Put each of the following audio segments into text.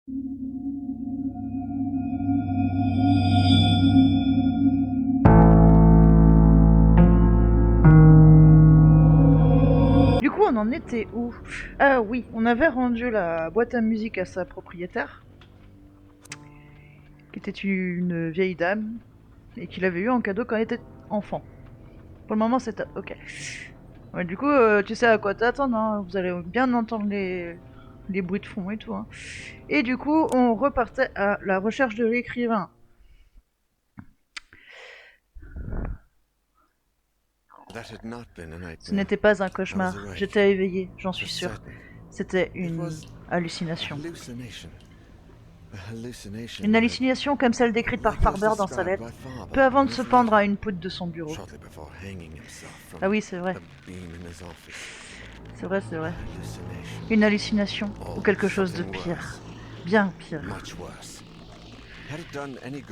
Du coup, on en était où? Ah oui, on avait rendu la boîte à musique à sa propriétaire, qui était une vieille dame, et qu'il avait eu en cadeau quand elle était enfant. Pour le moment, c'est ok. Ouais, du coup, tu sais à quoi t'attendre, hein. Vous allez bien entendre les bruits de fond et tout, hein. Et du coup, on repartait à la recherche de l'écrivain. Ce n'était pas un cauchemar, j'étais éveillée, j'en suis sûre. C'était une hallucination. Une hallucination comme celle décrite par Farber dans sa lettre, peu avant de se pendre à une poutre de son bureau. Ah oui, c'est vrai. C'est vrai, c'est vrai. Une hallucination, ou quelque chose de pire. Bien pire.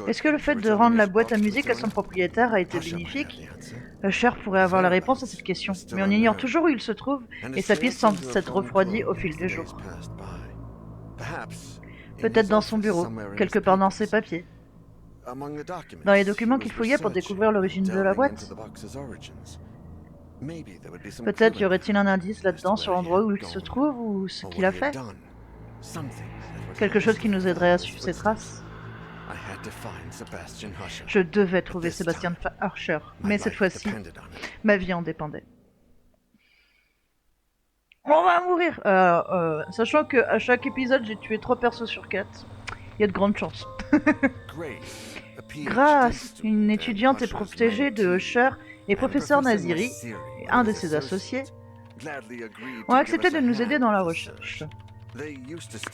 Est-ce que le fait de rendre la boîte à musique à son propriétaire a été bénéfique? Usher pourrait avoir la réponse à cette question, mais on ignore toujours où il se trouve, et sa piste semble s'être refroidie au fil des jours. Peut-être dans son bureau, quelque part dans ses papiers. Dans les documents qu'il fouillait pour découvrir l'origine de la boîte. Peut-être y aurait-il un indice là-dedans sur l'endroit où il se trouve ou ce qu'il a fait. Quelque chose qui nous aiderait à suivre ses traces. Je devais trouver Sébastien Usher, mais cette fois-ci, ma vie en dépendait. On va mourir. Sachant que à chaque épisode, j'ai tué 3 persos sur 4. Il y a de grandes chances. Grace, une étudiante et protégée de Usher et professeur Naziri, et un de ses associés, ont accepté de nous aider dans la recherche.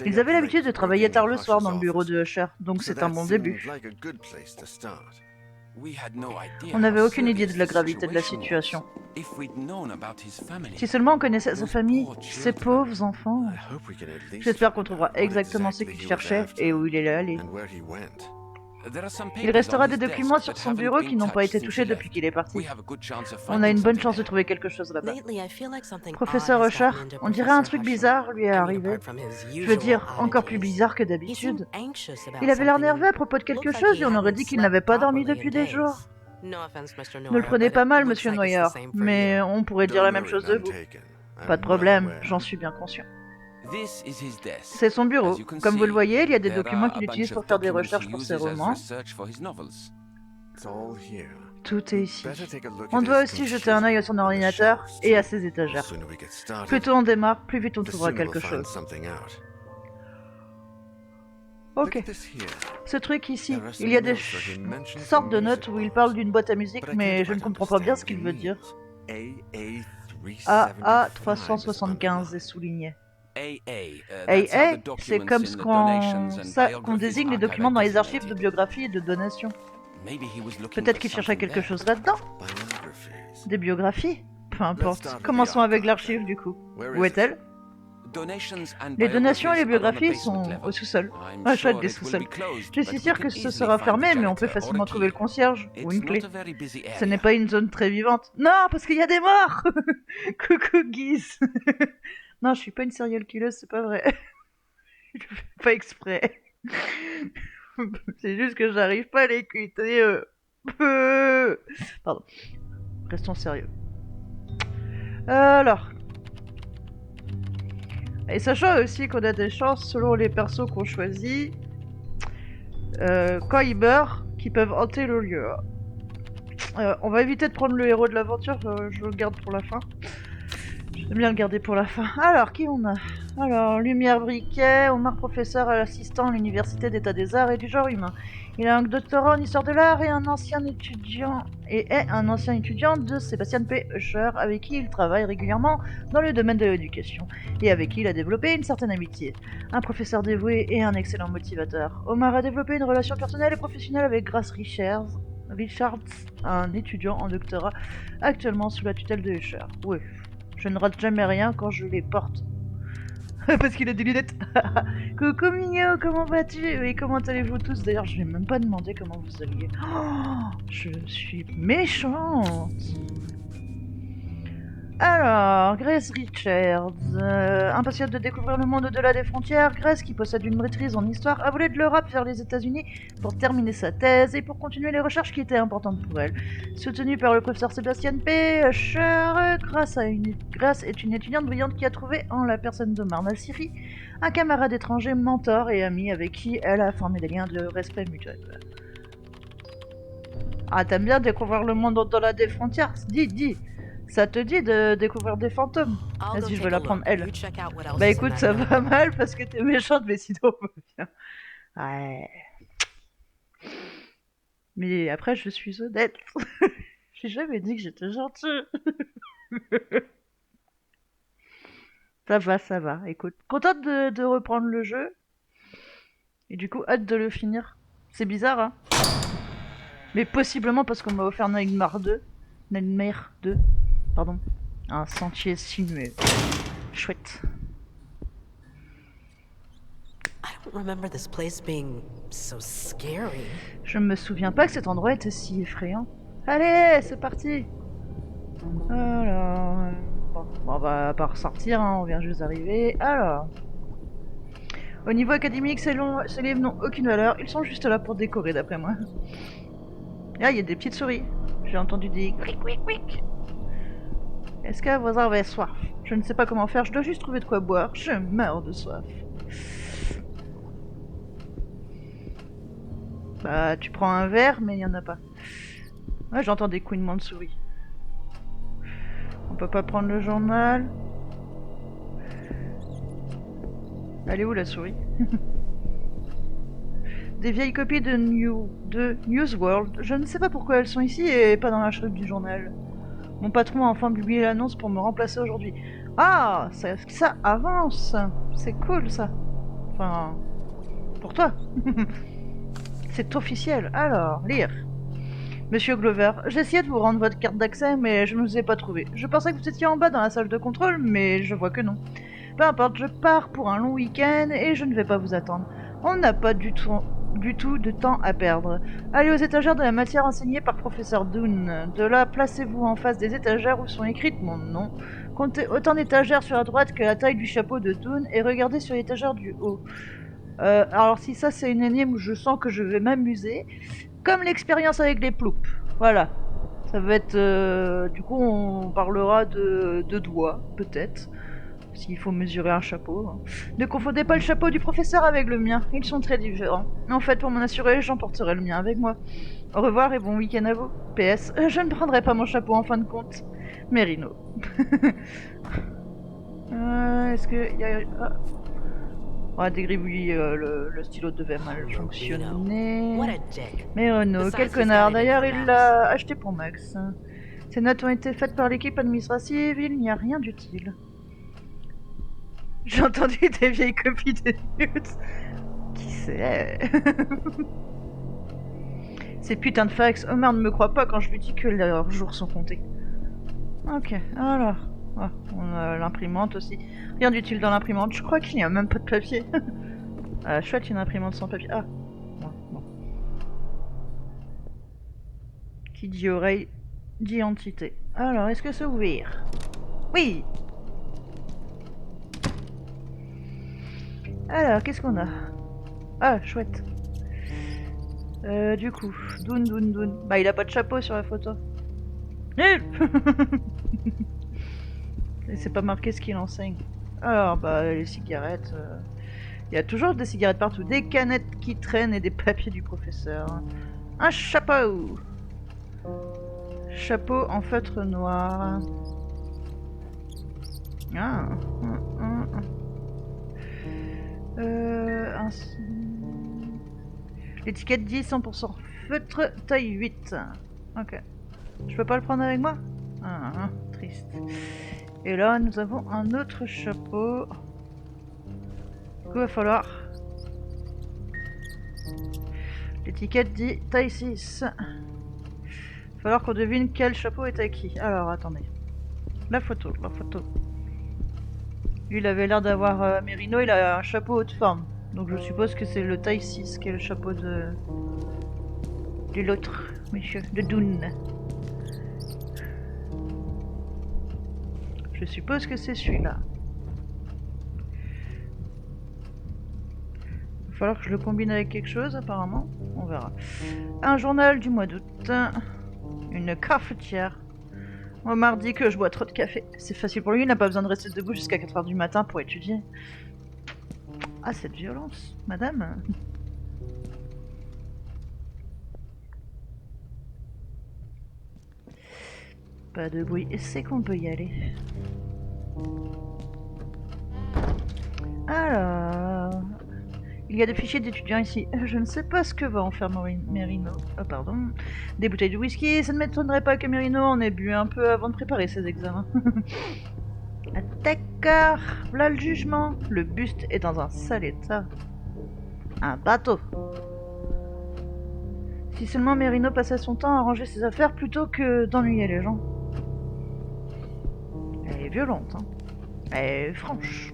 Ils avaient l'habitude de travailler tard le soir dans le bureau de Usher, donc c'est un bon début. On n'avait aucune idée de la gravité de la situation. Si seulement on connaissait sa famille, ses pauvres enfants. J'espère qu'on trouvera exactement ce qu'il cherchait et où il est allé. Il restera des documents sur son bureau qui n'ont pas été touchés depuis qu'il est parti. On a une bonne chance de trouver quelque chose là-bas. Professeur Usher, on dirait un truc bizarre lui est arrivé. Je veux dire, encore plus bizarre que d'habitude. Il avait l'air nerveux à propos de quelque chose et on aurait dit qu'il n'avait pas dormi depuis des jours. Ne le prenez pas mal, monsieur Noyer, mais on pourrait dire la même chose de vous. Pas de problème, j'en suis bien conscient. C'est son bureau. Comme vous le voyez, il y a des documents qu'il utilise pour faire des recherches pour ses romans. Tout est ici. On doit aussi jeter un œil à son ordinateur et à ses étagères. Plus tôt on démarre, plus vite on trouvera quelque chose. Ok. Ce truc ici, il y a des sortes de notes où il parle d'une boîte à musique, mais je ne comprends pas bien ce qu'il veut dire. AA375 est souligné. AA, c'est comme ce qu'on désigne les documents dans les archives de biographie et de donation. Peut-être qu'il cherchait quelque chose là-dedans. Des biographies? Peu importe. Commençons avec l'archive du coup. Où est-elle? Les donations et les biographies sont au sous-sol. Ah, chouette, des sous-sols. Je suis sûre que ce sera fermé, mais on peut facilement trouver le concierge ou une clé. Ce n'est pas une zone très vivante. Non, parce qu'il y a des morts. Coucou Guise. Non, je suis pas une serial killer, c'est pas vrai. Je fais pas exprès. C'est juste que j'arrive pas à l'écouter. Pardon. Restons sérieux. Alors. Et sachant aussi qu'on a des chances selon les persos qu'on choisit, quand ils meurent, qui peuvent hanter le lieu. On va éviter de prendre le héros de l'aventure, je le garde pour la fin. J'aime bien le garder pour la fin. Alors, qui on a? Alors, Lumière Briquet, Omar professeur à l'assistant à l'Université d'État des Arts et du Genre Humain. Il a un doctorat en histoire de l'art et est un ancien étudiant de Sébastien P. Usher, avec qui il travaille régulièrement dans le domaine de l'éducation, et avec qui il a développé une certaine amitié. Un professeur dévoué et un excellent motivateur. Omar a développé une relation personnelle et professionnelle avec Grace Richards, un étudiant en doctorat actuellement sous la tutelle de Usher. Oui. Je ne rate jamais rien quand je les porte. Parce qu'il a des lunettes. Coucou Mignon, comment vas-tu? Et comment allez-vous tous? D'ailleurs, je vais même pas demander comment vous alliez. Oh, je suis méchante. Alors, Grace Richards, impatiente de découvrir le monde au-delà des frontières, Grace, qui possède une maîtrise en histoire, a volé de l'Europe vers les États-Unis pour terminer sa thèse et pour continuer les recherches qui étaient importantes pour elle. Soutenue par le professeur Sébastien P. Usher, Grace est une étudiante brillante qui a trouvé en la personne d'Omar Nassiri un camarade étranger, mentor et ami avec qui elle a formé des liens de respect mutuel. Ah, t'aimes bien découvrir le monde au-delà des frontières? Dis. Ça te dit de découvrir des fantômes? Vas-y, je vais la prendre, elle. Bah écoute, ça va mal parce que t'es méchante, mais sinon, on va bien. Ouais. Mais après, je suis honnête. J'ai jamais dit que j'étais gentille. Ça va. Écoute, contente de reprendre le jeu. Et du coup, hâte de le finir. C'est bizarre, hein? Mais possiblement parce qu'on m'a offert Nightmare 2. Nightmare 2, pardon. Un sentier sinueux. Chouette. Je me souviens pas que cet endroit était si effrayant. Allez, c'est parti. Alors... Bon, on va pas ressortir, hein, on vient juste d'arriver. Alors... Au niveau académique, ces livres n'ont aucune valeur. Ils sont juste là pour décorer, d'après moi. Ah, il y a des petites souris. J'ai entendu des quick. Est-ce qu'un voisin avait soif? Je ne sais pas comment faire, je dois juste trouver de quoi boire. Je meurs de soif. Bah, tu prends un verre, mais il n'y en a pas. Ouais, j'entends des couinements de souris. On peut pas prendre le journal. Elle est où la souris? Des vieilles copies de Newsworld. Je ne sais pas pourquoi elles sont ici et pas dans la chute du journal. Mon patron a enfin publié l'annonce pour me remplacer aujourd'hui. Ah, ça avance. C'est cool ça. Enfin, pour toi. C'est officiel. Alors, lire. Monsieur Glover, j'ai essayé de vous rendre votre carte d'accès, mais je ne vous ai pas trouvé. Je pensais que vous étiez en bas dans la salle de contrôle, mais je vois que non. Peu importe, je pars pour un long week-end et je ne vais pas vous attendre. On n'a pas du tout de temps à perdre. Allez aux étagères de la matière enseignée par professeur Doon. De là, placez-vous en face des étagères où sont écrites mon nom. Comptez autant d'étagères sur la droite que la taille du chapeau de Doon et regardez sur l'étagère du haut. Alors si ça c'est une énigme où je sens que je vais m'amuser, comme l'expérience avec les ploupes. Voilà. Ça va être... du coup on parlera de doigts, peut-être. S'il faut mesurer un chapeau. Ne confondez pas le chapeau du professeur avec le mien, ils sont très différents. En fait, pour m'en assurer, j'emporterai le mien avec moi. Au revoir et bon week-end à vous. PS, je ne prendrai pas mon chapeau en fin de compte. Merino. Est-ce que... y a... Ah. On va dégribouiller le stylo devait mal fonctionner. Mais Renaud, quel connard. D'ailleurs, il l'a acheté pour Max. Ces notes ont été faites par l'équipe administrative, il n'y a rien d'utile. J'ai entendu des vieilles copies de news. Qui c'est? Ces putains de fax, Homer ne me croit pas quand je lui dis que leurs jours sont comptés. Ok, alors... Oh, on a l'imprimante aussi. Rien d'utile dans l'imprimante, je crois qu'il n'y a même pas de papier. Chouette, une imprimante sans papier. Ah, bon. Qui dit oreille, dit entité. Alors, est-ce que c'est ouvert? Oui. Alors, qu'est-ce qu'on a? Ah, chouette. Du coup, Doon. Bah, il a pas de chapeau sur la photo. Nul. Et c'est pas marqué ce qu'il enseigne. Alors, bah, les cigarettes... Il y a toujours des cigarettes partout, des canettes qui traînent et des papiers du professeur. Un chapeau! Chapeau en feutre noir. Ah. L'étiquette dit 100% feutre taille 8. Ok. Je peux pas le prendre avec moi? Triste. Et là, nous avons un autre chapeau. Du coup, il va falloir... L'étiquette dit taille 6. Il va falloir qu'on devine quel chapeau est à qui. Alors, attendez. La photo. Lui, il avait l'air d'avoir... Merino, il a un chapeau haute forme. Donc je suppose que c'est le taille 6 qui est le chapeau de l'autre, monsieur, de Doon. Je suppose que c'est celui-là. Il va falloir que je le combine avec quelque chose apparemment. On verra. Un journal du mois d'août. Une cafetière. Omar dit que je bois trop de café. C'est facile pour lui, il n'a pas besoin de rester debout jusqu'à 4 h du matin pour étudier. Ah, cette violence, madame. Pas de bruit, c'est qu'on peut y aller. Alors... Il y a des fichiers d'étudiants ici. Je ne sais pas ce que va en faire Merino. Oh, pardon. Des bouteilles de whisky, ça ne m'étonnerait pas que Merino en ait bu un peu avant de préparer ses examens. D'accord, voilà le jugement. Le buste est dans un sale état. Un bateau. Si seulement Merino passait son temps à ranger ses affaires plutôt que d'ennuyer les gens. Elle est violente, hein. Elle est franche.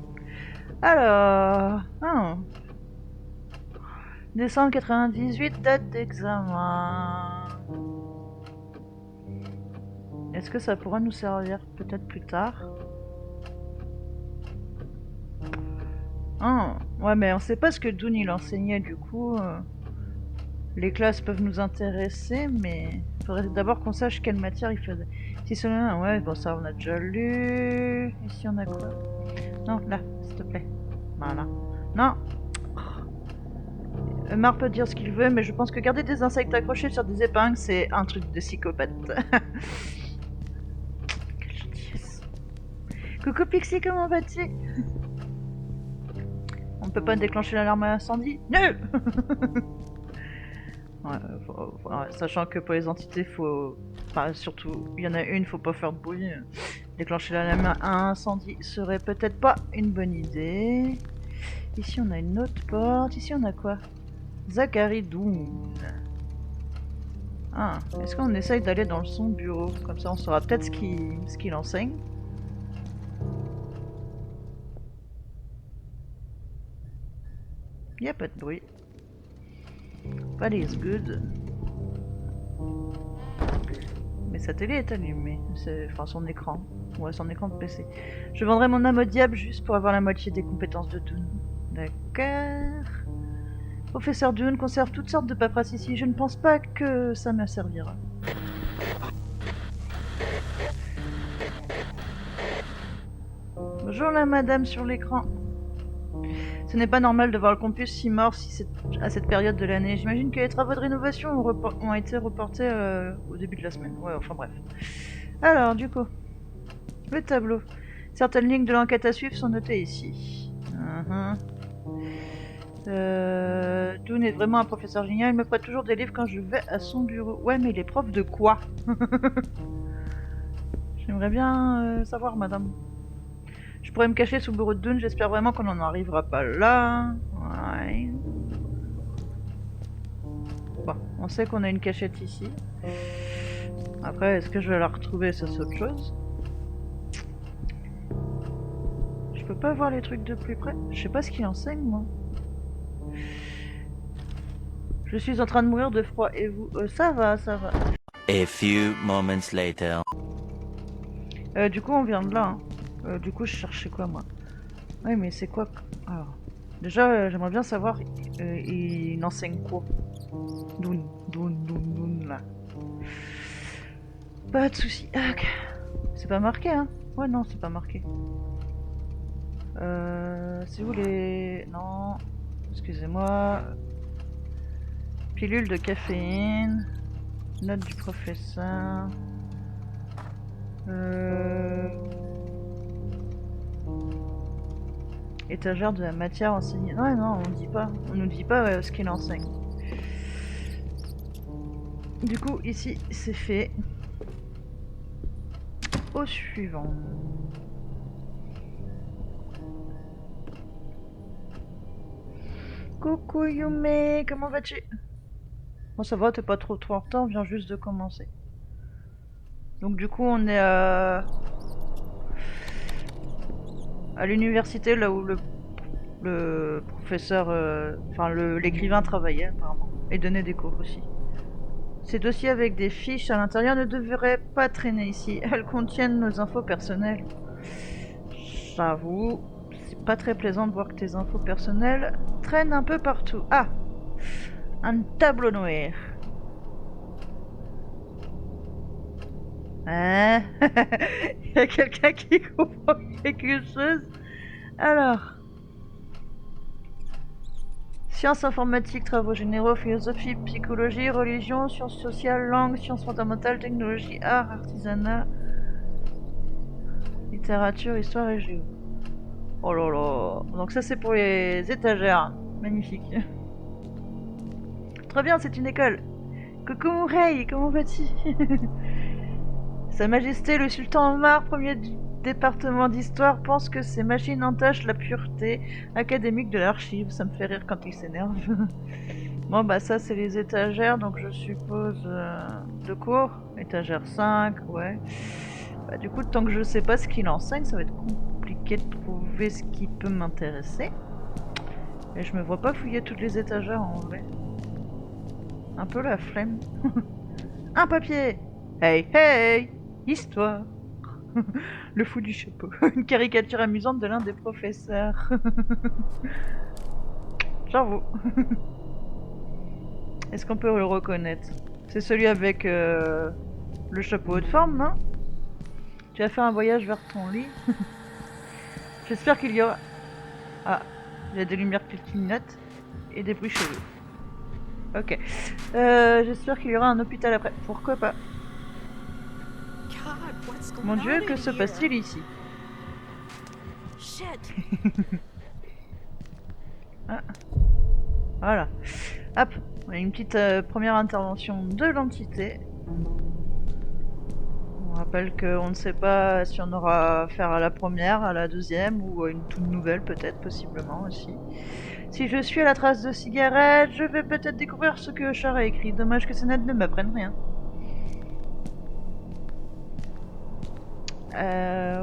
Alors... Décembre 98, date d'examen. Est-ce que ça pourra nous servir peut-être plus tard? Ouais, mais on sait pas ce que Dune il enseignait, du coup... Les classes peuvent nous intéresser, mais... il faudrait d'abord qu'on sache quelle matière il faisait. Si seulement... Ouais, bon, ça on a déjà lu... Ici on a quoi? Non, là, s'il te plaît. Voilà. Non. Mar peut dire ce qu'il veut, mais je pense que garder des insectes accrochés sur des épingles, c'est un truc de psychopathe. Quelle gentillesse. Coucou Pixie, comment vas-tu? On peut pas déclencher l'alarme à incendie? Non. Ouais, sachant que pour les entités, faut... Enfin, surtout, il y en a une, faut pas faire de bruit. Déclencher l'alarme à incendie serait peut-être pas une bonne idée. Ici, on a une autre porte. Ici, on a quoi? Zachary Dune. Ah, est-ce qu'on essaye d'aller dans son bureau? Comme ça, on saura peut-être ce qu'il enseigne. Il n'y a pas de bruit. That is good. Mais sa télé est allumée. Enfin, son écran. Ouais, son écran de PC. Je vendrai mon âme au diable juste pour avoir la moitié des compétences de Dune. D'accord. Professeur Dune conserve toutes sortes de paperasses ici. Je ne pense pas que ça me servira. Bonjour la madame sur l'écran. Ce n'est pas normal de voir le campus si mort à cette période de l'année. J'imagine que les travaux de rénovation ont été reportés au début de la semaine. Ouais, enfin bref. Alors, du coup, le tableau. Certaines lignes de l'enquête à suivre sont notées ici. Dune est vraiment un professeur génial. Il me prête toujours des livres quand je vais à son bureau. Ouais, mais il est prof de quoi? J'aimerais bien savoir, madame. Je pourrais me cacher sous le bureau de Dune, j'espère vraiment qu'on n'en arrivera pas là. Ouais. Bon, on sait qu'on a une cachette ici. Après, est-ce que je vais la retrouver, ça c'est autre chose. Je peux pas voir les trucs de plus près. Je sais pas ce qu'il enseigne, moi. Je suis en train de mourir de froid, et vous? Ça va, ça va. A few moments later. Du coup, on vient de là, hein. Du coup, je cherchais quoi, moi? Oui, mais c'est quoi? Alors, déjà, j'aimerais bien savoir, il enseigne quoi? Dune, là. Pas de soucis. Ok. C'est pas marqué, hein? Ouais, non, c'est pas marqué. C'est où les... Non. Excusez-moi. Pilule de caféine. Note du professeur. Étagère de la matière enseignée. Ouais, non, on nous dit pas ce qu'il enseigne. Du coup, ici, c'est fait. Au suivant. Coucou Yume, comment vas-tu? Bon, ça va, t'es pas trop en retard, on vient juste de commencer. Donc du coup, on est à l'université, là où le professeur, enfin l'écrivain travaillait apparemment, et donnait des cours aussi. Ces dossiers avec des fiches à l'intérieur ne devraient pas traîner ici. Elles contiennent nos infos personnelles. J'avoue, c'est pas très plaisant de voir que tes infos personnelles traînent un peu partout. Ah, un tableau noir. Hein? Il y a quelqu'un qui comprend quelque chose? Alors, sciences informatiques, travaux généraux, philosophie, psychologie, religion, sciences sociales, langue, sciences fondamentales, technologie, art, artisanat, littérature, histoire et géo. Oh là là. Donc ça c'est pour les étagères. Magnifique. Très bien, c'est une école. Coucou mon rey, comment vas-tu? Sa Majesté le Sultan Omar, premier du département d'histoire, pense que ces machines entachent la pureté académique de l'archive. Ça me fait rire quand il s'énerve. Bon bah ça c'est les étagères, donc je suppose de cours. Étagère 5, ouais. Bah, du coup, tant que je sais pas ce qu'il enseigne, ça va être compliqué de trouver ce qui peut m'intéresser. Et je me vois pas fouiller toutes les étagères en vrai. Un peu la flemme. Un papier! Hey hey! Histoire! Le fou du chapeau. Une caricature amusante de l'un des professeurs. J'avoue. Est-ce qu'on peut le reconnaître? C'est celui avec le chapeau de forme, non? Tu as fait un voyage vers ton lit. J'espère qu'il y aura... Ah, il y a des lumières qui clignotent et des bruits chelous. Ok. J'espère qu'il y aura un hôpital après. Pourquoi pas? Mon Dieu, que se passe-t-il ici? Ah, voilà. Hop, on a une petite première intervention de l'entité. On rappelle qu'on ne sait pas si on aura affaire à la première, à la deuxième ou à une toute nouvelle peut-être, possiblement aussi. Si je suis à la trace de cigarettes, je vais peut-être découvrir ce que Char a écrit. Dommage que Sennett ne m'apprenne rien.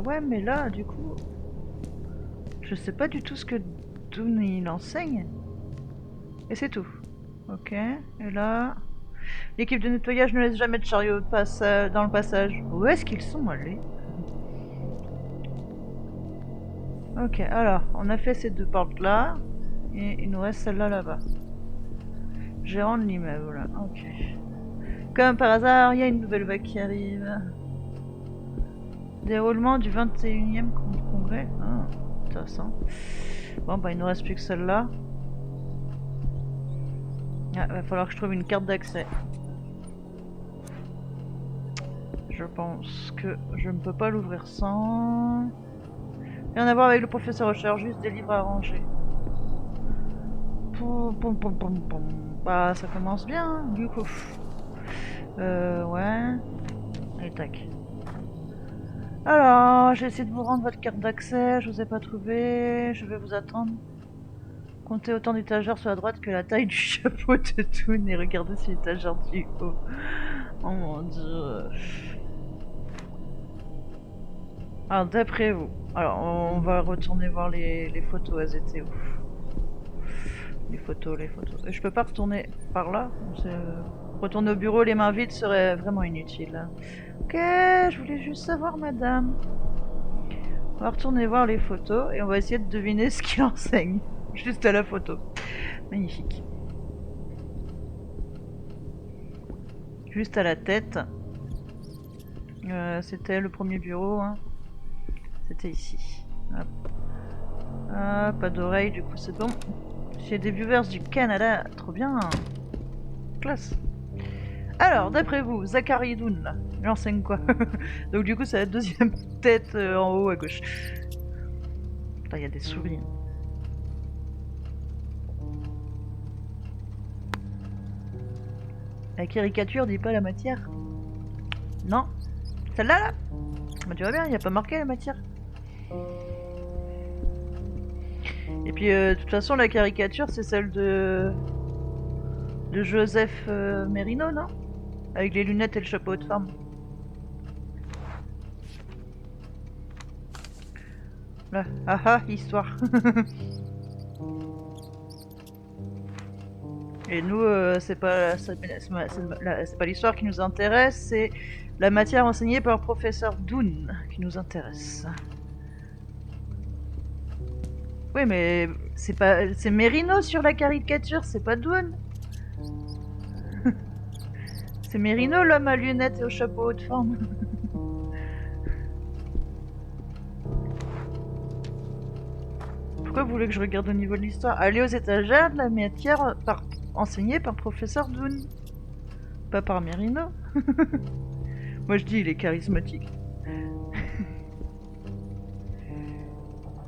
Ouais, mais là, du coup... Je sais pas du tout ce que Dune il enseigne. Et c'est tout. Ok, et là... L'équipe de nettoyage ne laisse jamais de chariot dans le passage. Où est-ce qu'ils sont allés? Ok, alors, on a fait ces deux portes-là. Et il nous reste celle-là là-bas. Gérant de l'immeuble, ok. Comme par hasard, il y a une nouvelle vague qui arrive. Déroulement du 21e congrès. Ah, intéressant. Bon, bah il nous reste plus que celle-là. Ah, va falloir que je trouve une carte d'accès. Je pense que je ne peux pas l'ouvrir sans... Rien à voir avec le professeur Rocher, juste des livres à ranger. Bah ça commence bien, hein, du coup. Ouais. Allez, tac. Alors, j'ai essayé de vous rendre votre carte d'accès, je vous ai pas trouvé, je vais vous attendre. Comptez autant d'étagères sur la droite que la taille du chapeau de Toon et regardez si l'étagère du haut. Oh mon dieu. Alors, d'après vous, alors on va retourner voir les photos, elles étaient où? Les photos. Et je peux pas retourner par là? Retourner au bureau les mains vides serait vraiment inutile. Ok, je voulais juste savoir, madame. On va retourner voir les photos et on va essayer de deviner ce qu'il enseigne. Juste à la photo. Magnifique. Juste à la tête. C'était le premier bureau. Hein. C'était ici. Hop. Ah, pas d'oreille, du coup c'est bon. J'ai des viewers du Canada. Trop bien. Classe. Alors, d'après vous, Zachary Doon, là, il enseigne quoi? Donc du coup, c'est la deuxième tête en haut à gauche. Putain, il y a des souris. La caricature dit pas la matière? Non? Celle-là, là? Bah, tu vois bien, il n'y a pas marqué la matière. Et puis, de toute façon, la caricature, c'est celle de Joseph Merino, non? Avec les lunettes et le chapeau de femme. Là, ah ah, histoire. Et nous, c'est pas l'histoire qui nous intéresse, c'est la matière enseignée par le professeur Doon qui nous intéresse. Oui, mais c'est pas... C'est Merino sur la caricature, c'est pas Dune. C'est Merino, l'homme à lunettes et au chapeau haut de forme. Pourquoi vous voulez que je regarde au niveau de l'histoire? Aller aux étagères de la matière enseignée par professeur Dune. Pas par Merino. Moi je dis, il est charismatique.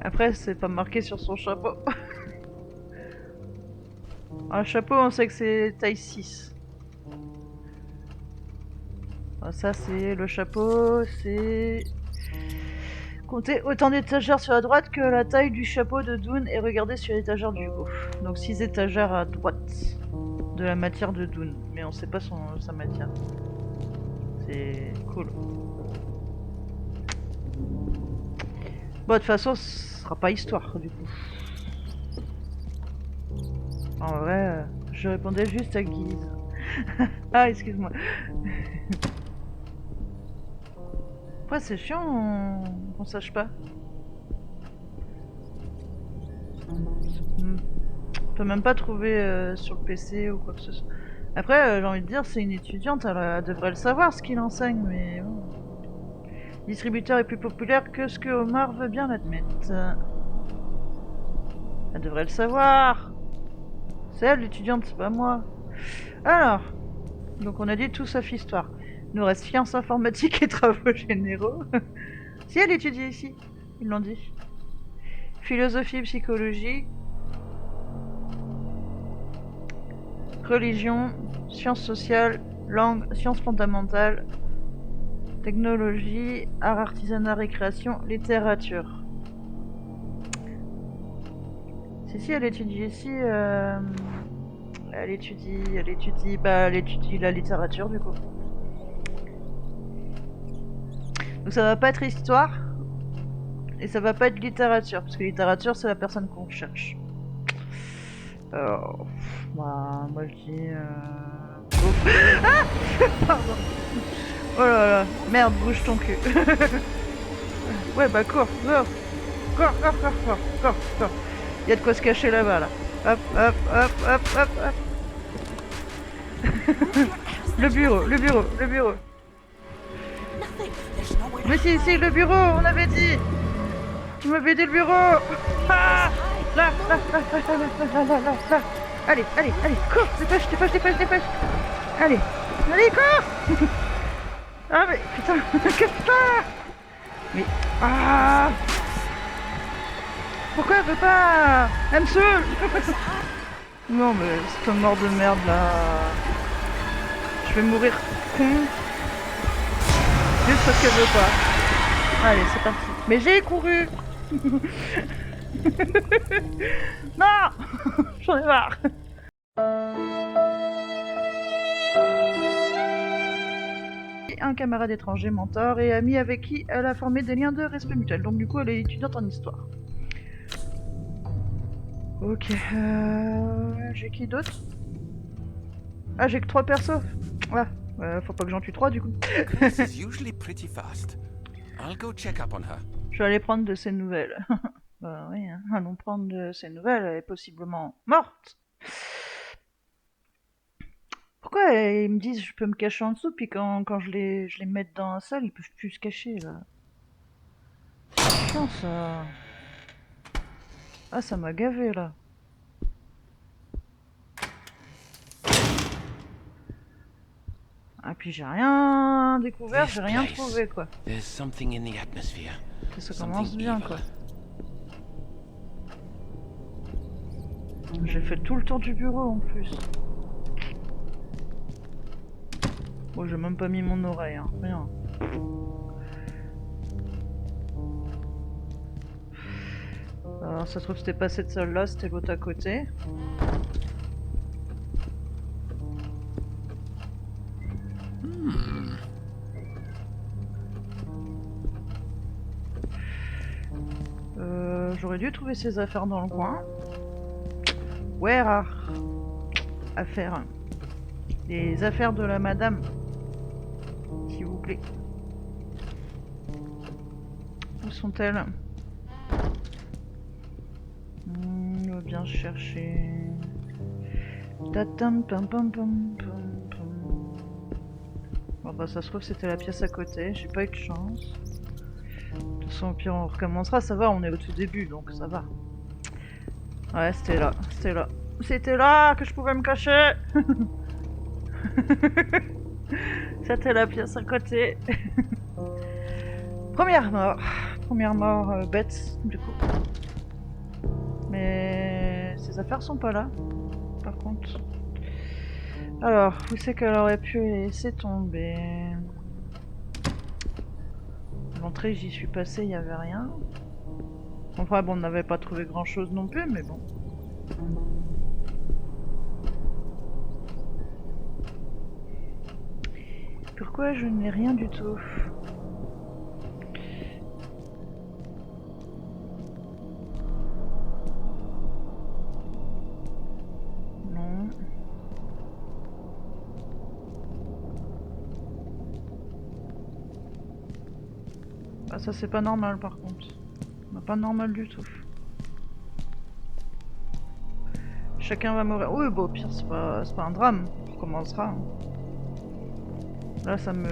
Après, c'est pas marqué sur son chapeau. Un chapeau, on sait que c'est taille 6. Ça, c'est le chapeau, c'est... Comptez autant d'étagères sur la droite que la taille du chapeau de Dune et regardez sur l'étagère du haut. Donc 6 étagères à droite de la matière de Dune. Mais on sait pas sa matière. C'est cool. Bon, de toute façon, ce sera pas histoire, du coup. En vrai, je répondais juste à Guise. Ah, excuse-moi. Après, c'est chiant qu'on sache pas. On peut même pas trouver sur le PC ou quoi que ce soit. Après, j'ai envie de dire, c'est une étudiante, elle devrait le savoir ce qu'il enseigne, mais bon. Le distributeur est plus populaire que ce que Omar veut bien l'admettre. Elle devrait le savoir. C'est elle l'étudiante, c'est pas moi. Alors, donc on a dit tout sauf histoire. Il nous reste sciences informatiques et travaux généraux. Si elle étudie ici, ils l'ont dit. Philosophie, psychologie, religion, sciences sociales, langue, sciences fondamentales, technologie, art, artisanat, récréation, littérature. Si, elle étudie ici. Elle étudie la littérature du coup. Donc ça va pas être histoire et ça va pas être littérature parce que littérature c'est la personne qu'on cherche. Alors, moi je dis. Ah pardon. Oh là là, merde, bouge ton cul. Ouais bah cours. Il y a de quoi se cacher là-bas là. Hop. Le bureau. Mais si, le bureau, on avait dit. Tu m'avais dit le bureau. Ah là. Allez, cours, dépêche. Allez, cours. Ah mais putain, casse-toi. Mais pourquoi elle veut pas? Elle me saoule. Non mais c'est un mort de merde là. Je vais mourir con. Juste parce qu'elle veut pas. Allez, c'est parti. Mais j'ai couru. Non. J'en ai marre. Un camarade étranger, mentor et ami avec qui elle a formé des liens de respect mutuel. Donc du coup, elle est étudiante en histoire. Ok. J'ai qui d'autre? Ah, j'ai que 3 persos. Ah, faut pas que j'en tue 3 du coup. Je vais aller prendre de ses nouvelles. Bah oui, hein. Allons prendre de ses nouvelles, elle est possiblement morte. Pourquoi ils me disent je peux me cacher en dessous, puis quand je les mets dans la salle, ils peuvent plus se cacher là. C'est chiant ça. Ah, ça m'a gavé là. Ah, puis j'ai rien découvert, j'ai rien trouvé quoi. Ça commence bien quoi. J'ai fait tout le tour du bureau en plus. Bon, j'ai même pas mis mon oreille, hein. Rien. Alors, ça se trouve, c'était pas cette salle-là, c'était l'autre à côté. J'aurais dû trouver ses affaires dans le coin. Where are affaires? Les affaires de la madame. S'il vous plaît. Où sont-elles? On va bien chercher. Tatam, pam, pam, pam, pam, pam. Bon bah ça se trouve c'était la pièce à côté, j'ai pas eu de chance. De toute façon au pire on recommencera, ça va, on est au tout début donc ça va. Ouais c'était là, c'était là. C'était là que je pouvais me cacher. C'était la pièce à côté. Première mort. Première mort bête du coup. Mais ses affaires sont pas là par contre. Alors, où c'est qu'elle aurait pu laisser tomber? L'entrée, j'y suis passée, il n'y avait rien. Enfin bon, on n'avait pas trouvé grand chose non plus, mais bon. Pourquoi je n'ai rien du tout? Non. Ah ça c'est pas normal par contre. Bah, pas normal du tout. Chacun va mourir. Oui, bon, au pire, c'est pas un drame. On recommencera. Hein. Là, ça me...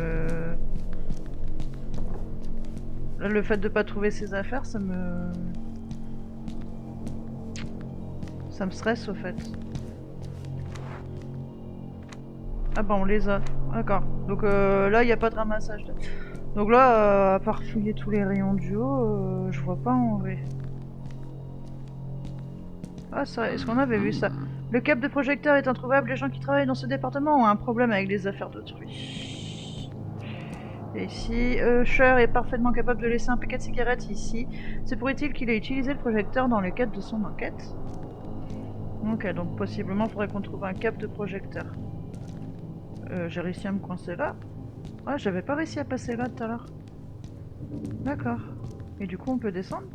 Là, le fait de pas trouver ses affaires, ça me... Ça me stresse, au fait. Ah bah, on les a. D'accord. Donc là, il n'y a pas de ramassage. Donc là, à part fouiller tous les rayons du haut, je vois pas en vrai. Ah ça, est-ce qu'on avait vu ça? Le câble de projecteur est introuvable, les gens qui travaillent dans ce département ont un problème avec les affaires d'autrui. Et ici, Usher est parfaitement capable de laisser un paquet de cigarettes ici. Se pourrait-il qu'il ait utilisé le projecteur dans le cadre de son enquête? Ok, donc possiblement faudrait qu'on trouve un câble de projecteur. J'ai réussi à me coincer là. Ah, j'avais pas réussi à passer là tout à l'heure. D'accord. Et du coup, on peut descendre?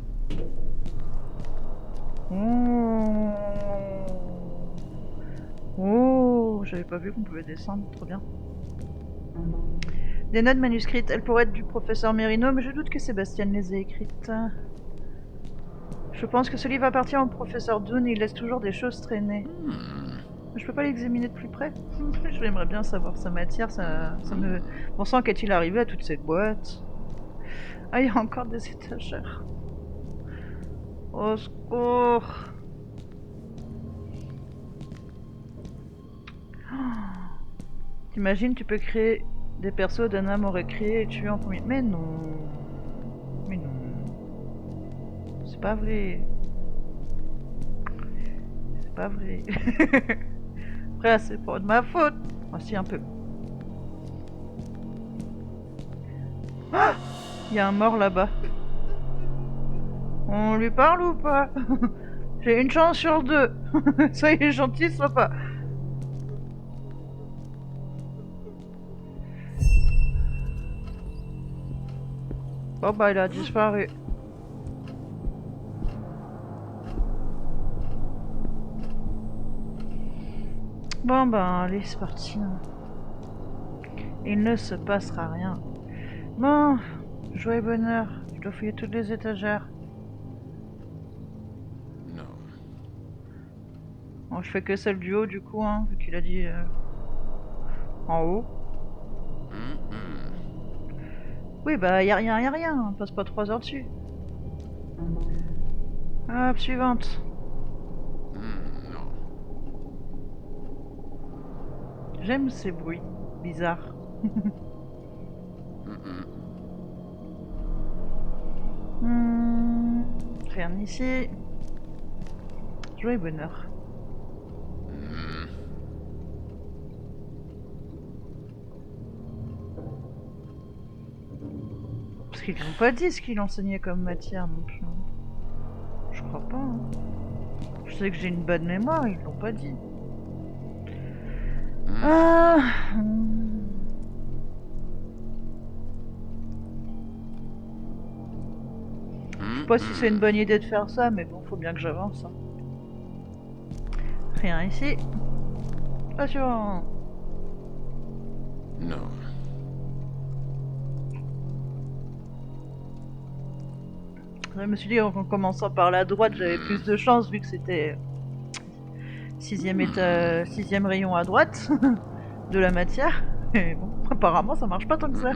Oh, oh, j'avais pas vu qu'on pouvait descendre, trop bien. Des notes manuscrites, elles pourraient être du professeur Merino, mais je doute que Sébastien les ait écrites. Je pense que ce livre appartient au professeur Dune, il laisse toujours des choses traîner. Je peux pas l'examiner de plus près. J'aimerais bien savoir sa matière, ça me... Bon sang, qu'est-il arrivé à toute cette boîte? Ah, il y a encore des étagères. Au secours! T'imagines, tu peux créer des persos d'un âme aurait créé et tué en premier. Mais non. Mais non. C'est pas vrai. C'est pas vrai. Après, c'est pas de ma faute. Ah, si, un peu. Ah! Il y a un mort là-bas. On lui parle ou pas? J'ai une chance sur deux. Soyez gentil, soit pas. Bon bah il a disparu. Bon bah allez c'est parti. Il ne se passera rien. Bon, joie et bonheur. Je dois fouiller toutes les étagères. Non. Bon, je fais que celle du haut du coup, hein, vu qu'il a dit en haut. Oui bah y a rien, on passe pas 3 heures dessus. Hop, suivante. Non. J'aime ces bruits bizarres. Rien ici. Joie et bonheur. Parce qu'ils n'ont pas dit ce qu'il enseignait comme matière non plus. Je crois pas. Hein. Je sais que j'ai une bonne mémoire, ils l'ont pas dit. Ah. Je sais pas si c'est une bonne idée de faire ça, mais bon, faut bien que j'avance. Hein. Rien ici. Attention. Non. Je me suis dit en commençant par la droite, j'avais plus de chance vu que c'était sixième rayon à droite de la matière. Et bon, apparemment ça marche pas tant que ça.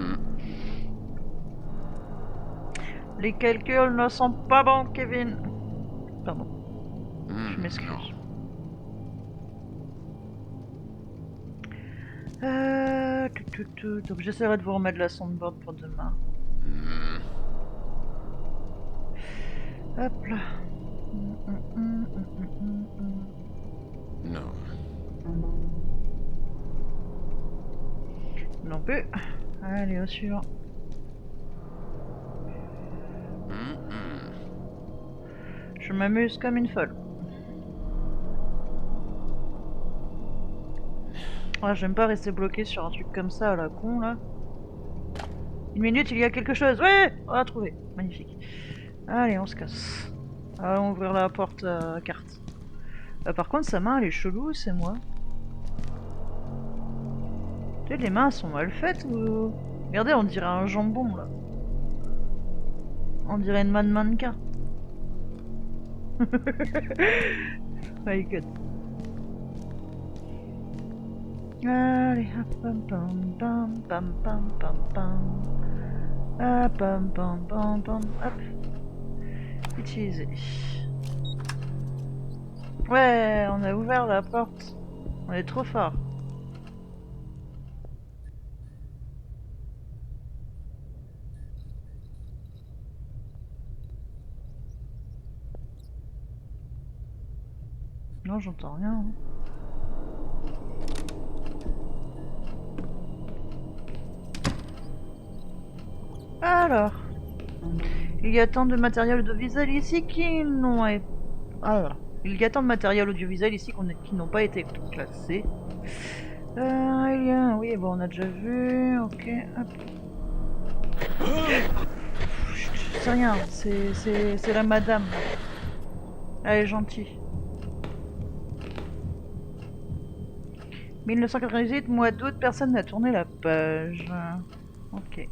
Les calculs ne sont pas bons, Kevin. Pardon, je m'excuse. Donc j'essaierai de vous remettre la soundboard pour demain. Hop là. Non. Non plus. Allez, au suivant. Je m'amuse comme une folle. Ah, j'aime pas rester bloqué sur un truc comme ça à la con là. 1 minute, il y a quelque chose. Ouais, on a trouvé. Magnifique. Allez, on se casse. Allons ouvrir la porte à carte. Par contre, sa main elle est chelou, c'est moi. Tu sais, les mains sont mal faites ou. Regardez, on dirait un jambon là. On dirait une mannequin. My god. Allez, hop, pam pam pam pam pam pam pam. Ah, pam pam pam pam. Hop. Utiliser. Ouais, on a ouvert la porte. On est trop fort. Non, j'entends rien. Hein. Alors, il y a tant de matériel audiovisuel ici qui n'ont été... Alors, il y a tant de matériel audiovisuel ici qui n'ont pas été classés. Il y a... Oui, bon, on a déjà vu. Ok, hop. C'est rien, c'est la madame. Elle est gentille. 1998, mois d'août, personne n'a tourné la page. Ok.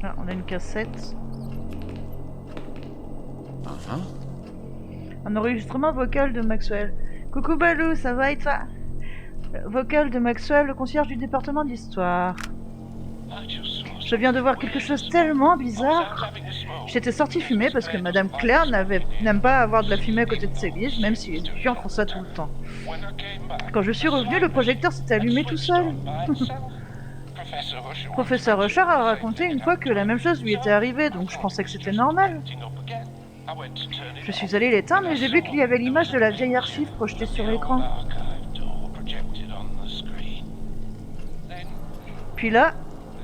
Ah, on a une cassette. Un enregistrement vocal de Maxwell. Coucou Balou, ça va et toi? Vocal de Maxwell, le concierge du département d'histoire. Je viens de voir quelque chose tellement bizarre. J'étais sorti fumer parce que Madame Claire n'aime pas avoir de la fumée à côté de ses livres, même si les étudiants font ça tout le temps. Quand je suis revenu, le projecteur s'est allumé tout seul. Professeur Rusher a raconté une fois que la même chose lui était arrivée, donc je pensais que c'était normal. Je suis allé l'éteindre et j'ai vu qu'il y avait l'image de la vieille archive projetée sur l'écran. Puis là,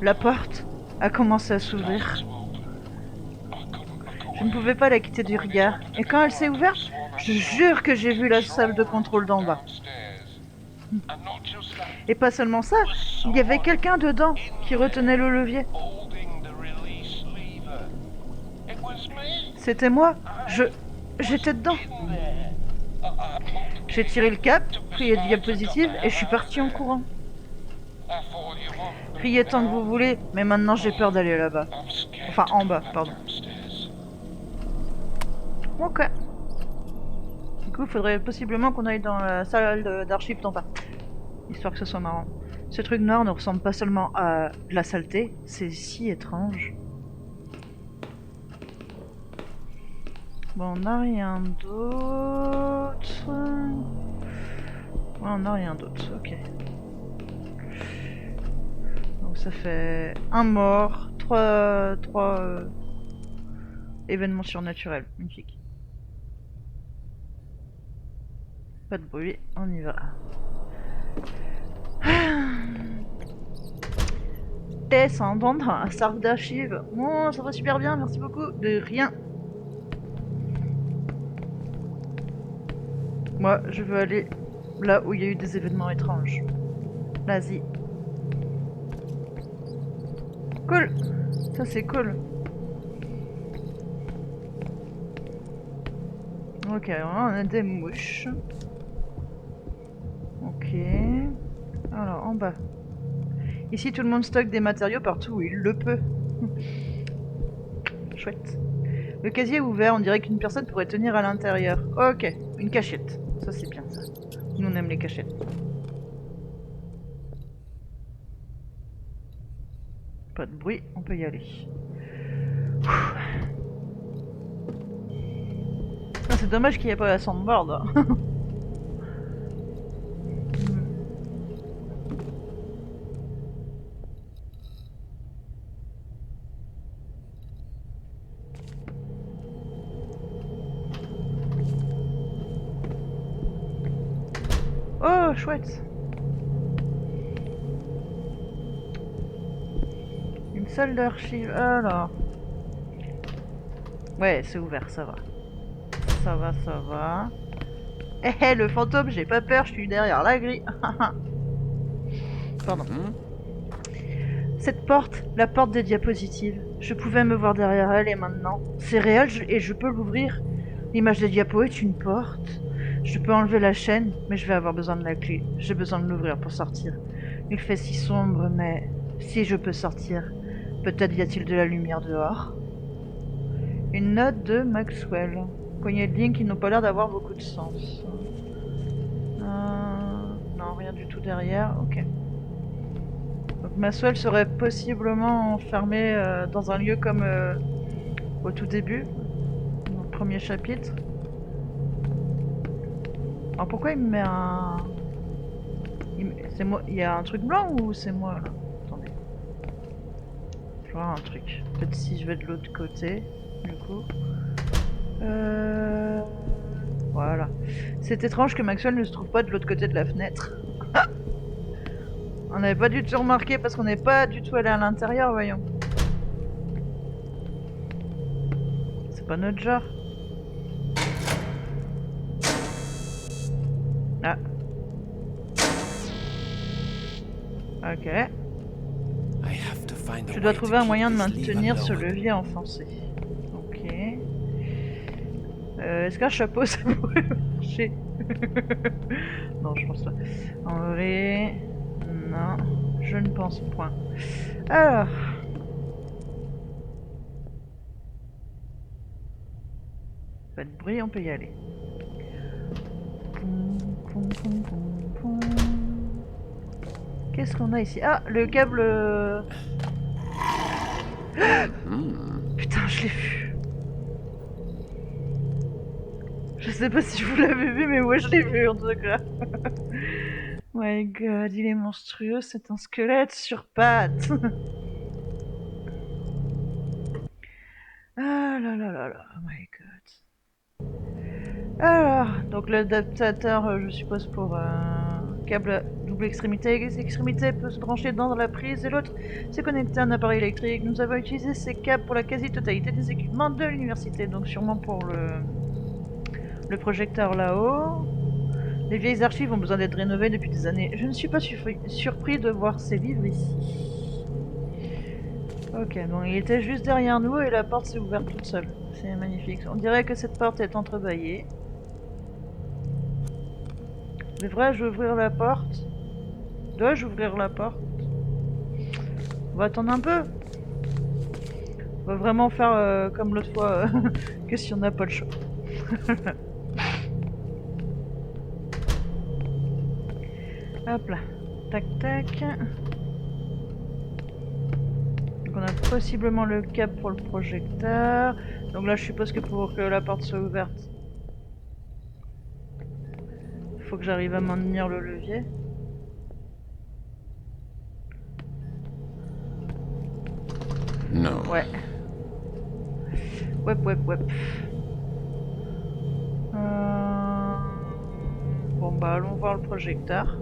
la porte a commencé à s'ouvrir. Je ne pouvais pas la quitter du regard. Et quand elle s'est ouverte, je jure que j'ai vu la salle de contrôle d'en bas. Et pas seulement ça, il y avait quelqu'un dedans qui retenait le levier. C'était moi. J'étais dedans. J'ai tiré le cap, pris les diapositives et je suis parti en courant. Criez tant que vous voulez, mais maintenant j'ai peur d'aller là-bas. Enfin, en bas, pardon. Ok. Du coup, il faudrait possiblement qu'on aille dans la salle d'archives d'en bas. Histoire que ce soit marrant. Ce truc noir ne ressemble pas seulement à de la saleté, c'est si étrange. Bon, on n'a rien d'autre. Ouais, on n'a rien d'autre, ok. Donc ça fait un mort, 3 événements surnaturels. Magnifique. Pas de bruit, on y va. Descendons dans un salle d'archives. Oh, ça va super bien, merci beaucoup. De rien. Moi, je veux aller là où il y a eu des événements étranges. Vas-y. Cool. Ça, c'est cool. Ok, alors là, on a des mouches. Ok. Alors, en bas. Ici, tout le monde stocke des matériaux partout où il le peut. chouette. Le casier est ouvert, on dirait qu'une personne pourrait tenir à l'intérieur. Ok, une cachette. Ça c'est bien ça. Nous on aime les cachettes. Pas de bruit, on peut y aller. Ah, c'est dommage qu'il n'y ait pas la soundboard. Hein. Oh, chouette. Une salle d'archives. Alors. Ouais, c'est ouvert, ça va. Ça va, ça va. Eh, hey, le fantôme, j'ai pas peur, je suis derrière la grille. Pardon. Cette porte, la porte des diapositives. Je pouvais me voir derrière elle et maintenant. C'est réel et je peux l'ouvrir. L'image des diapos est une porte. Je peux enlever la chaîne, mais je vais avoir besoin de la clé. J'ai besoin de l'ouvrir pour sortir. Il fait si sombre, mais si je peux sortir, peut-être y a-t-il de la lumière dehors. Une note de Maxwell. Poignée de lignes qui n'ont pas l'air d'avoir beaucoup de sens. Non, rien du tout derrière. Ok. Donc Maxwell serait possiblement enfermé dans un lieu comme au tout début, dans le premier chapitre. Alors pourquoi il me met un... C'est moi... Il y a un truc blanc ou c'est moi là? Attendez. Je vois un truc. Peut-être si je vais de l'autre côté, du coup. Voilà. C'est étrange que Maxwell ne se trouve pas de l'autre côté de la fenêtre. On n'avait pas du tout remarqué parce qu'on n'est pas du tout allé à l'intérieur, voyons. C'est pas notre genre. Ah. Ok. Je dois trouver un moyen de maintenir ce levier enfoncé. Ok. Est-ce qu'un chapeau ça pourrait marcher? Non, je pense pas. En vrai... Non, je ne pense point. Alors... Pas de bruit, on peut y aller. Qu'est-ce qu'on a ici? Ah, le câble... Putain, je l'ai vu. Je sais pas si vous l'avez vu, mais moi je l'ai vu en tout cas. My god, il est monstrueux, c'est un squelette sur pattes. Ah là là là là, oh my god. Alors, donc l'adaptateur, je suppose pour un câble à double extrémité. Les extrémités peuvent se brancher dans la prise et l'autre c'est connecté à un appareil électrique. Nous avons utilisé ces câbles pour la quasi-totalité des équipements de l'université, donc sûrement pour le projecteur là-haut. Les vieilles archives ont besoin d'être rénovées depuis des années. Je ne suis pas surpris de voir ces livres ici. Ok, bon, il était juste derrière nous et la porte s'est ouverte toute seule. C'est magnifique. On dirait que cette porte est entrebâillée. C'est vrai, je vais ouvrir la porte. Dois-je ouvrir la porte? On va attendre un peu. On va vraiment faire comme l'autre fois, que si on n'a pas le choix. Hop là. Tac tac. Donc on a possiblement le câble pour le projecteur. Donc là je suppose que pour que la porte soit ouverte, il faut que j'arrive à maintenir le levier. No. Ouais. Wep. Bon bah allons voir le projecteur.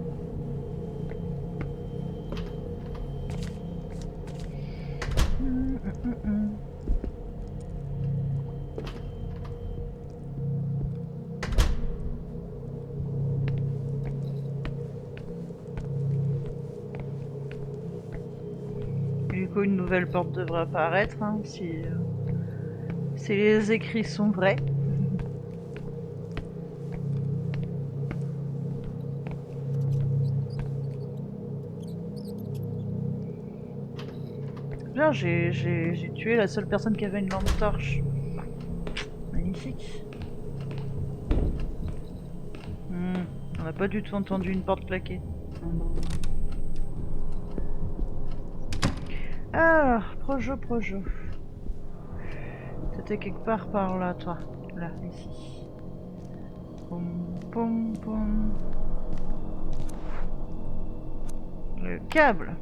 Du coup, une nouvelle porte devrait apparaître, hein, si les écrits sont vrais. Bien, j'ai tué la seule personne qui avait une lampe torche. Magnifique. On n'a pas du tout entendu une porte claquer. Alors, projo. C'était quelque part par là, toi. Là, ici. Pom. Le câble.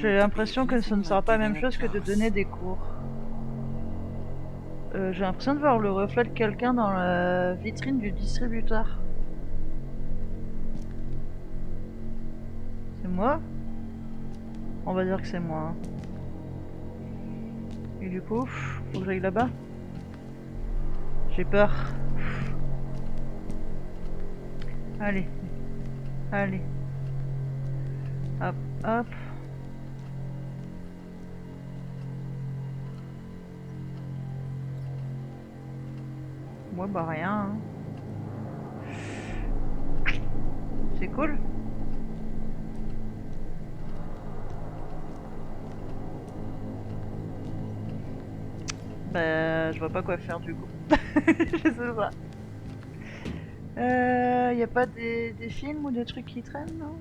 J'ai l'impression que ce ne sera pas la même chose que de donner des cours. J'ai l'impression de voir le reflet de quelqu'un dans la vitrine du distributeur. C'est moi? On va dire que c'est moi. Et du coup, faut que j'aille là-bas. J'ai peur. Allez. Hop. Moi, bah rien. Hein. C'est cool. Bah, je vois pas quoi faire du coup. Je sais pas. Y a pas des films ou des trucs qui traînent, non?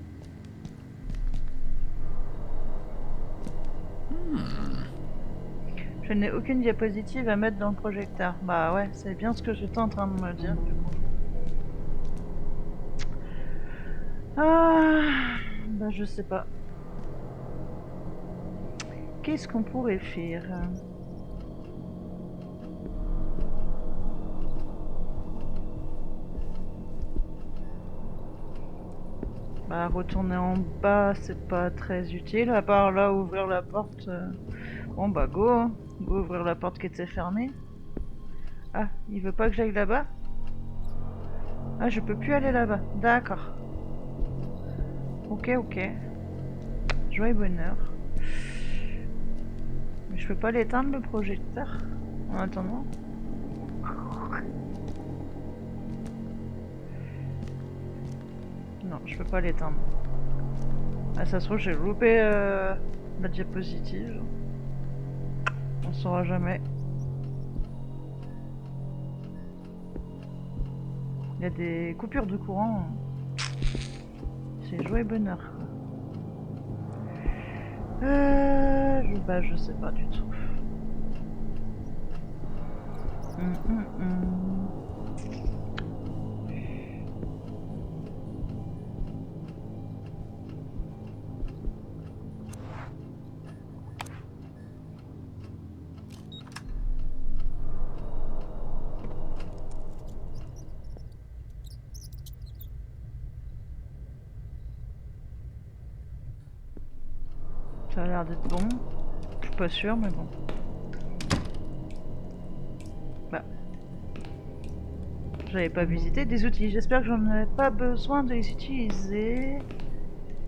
Je n'ai aucune diapositive à mettre dans le projecteur. Bah ouais, c'est bien ce que j'étais en train de me dire du coup. Bah je sais pas. Qu'est-ce qu'on pourrait faire? Bah retourner en bas c'est pas très utile, à part là ouvrir la porte. Bon bah go, hein. Go ouvrir la porte qui était fermée. Ah, il veut pas que j'aille là-bas? Ah, je peux plus aller là-bas, d'accord. Ok. Joie et bonheur. Mais je peux pas l'éteindre le projecteur en attendant. Non, je peux pas l'éteindre. Ah, ça se trouve, j'ai loupé la diapositive. On saura jamais. Il y a des coupures de courant. C'est joie et bonheur. Bah, je sais pas du tout. Ça a l'air d'être bon. Je suis pas sûr, mais bon. Bah. J'avais pas visité des outils. J'espère que j'en ai pas besoin de les utiliser.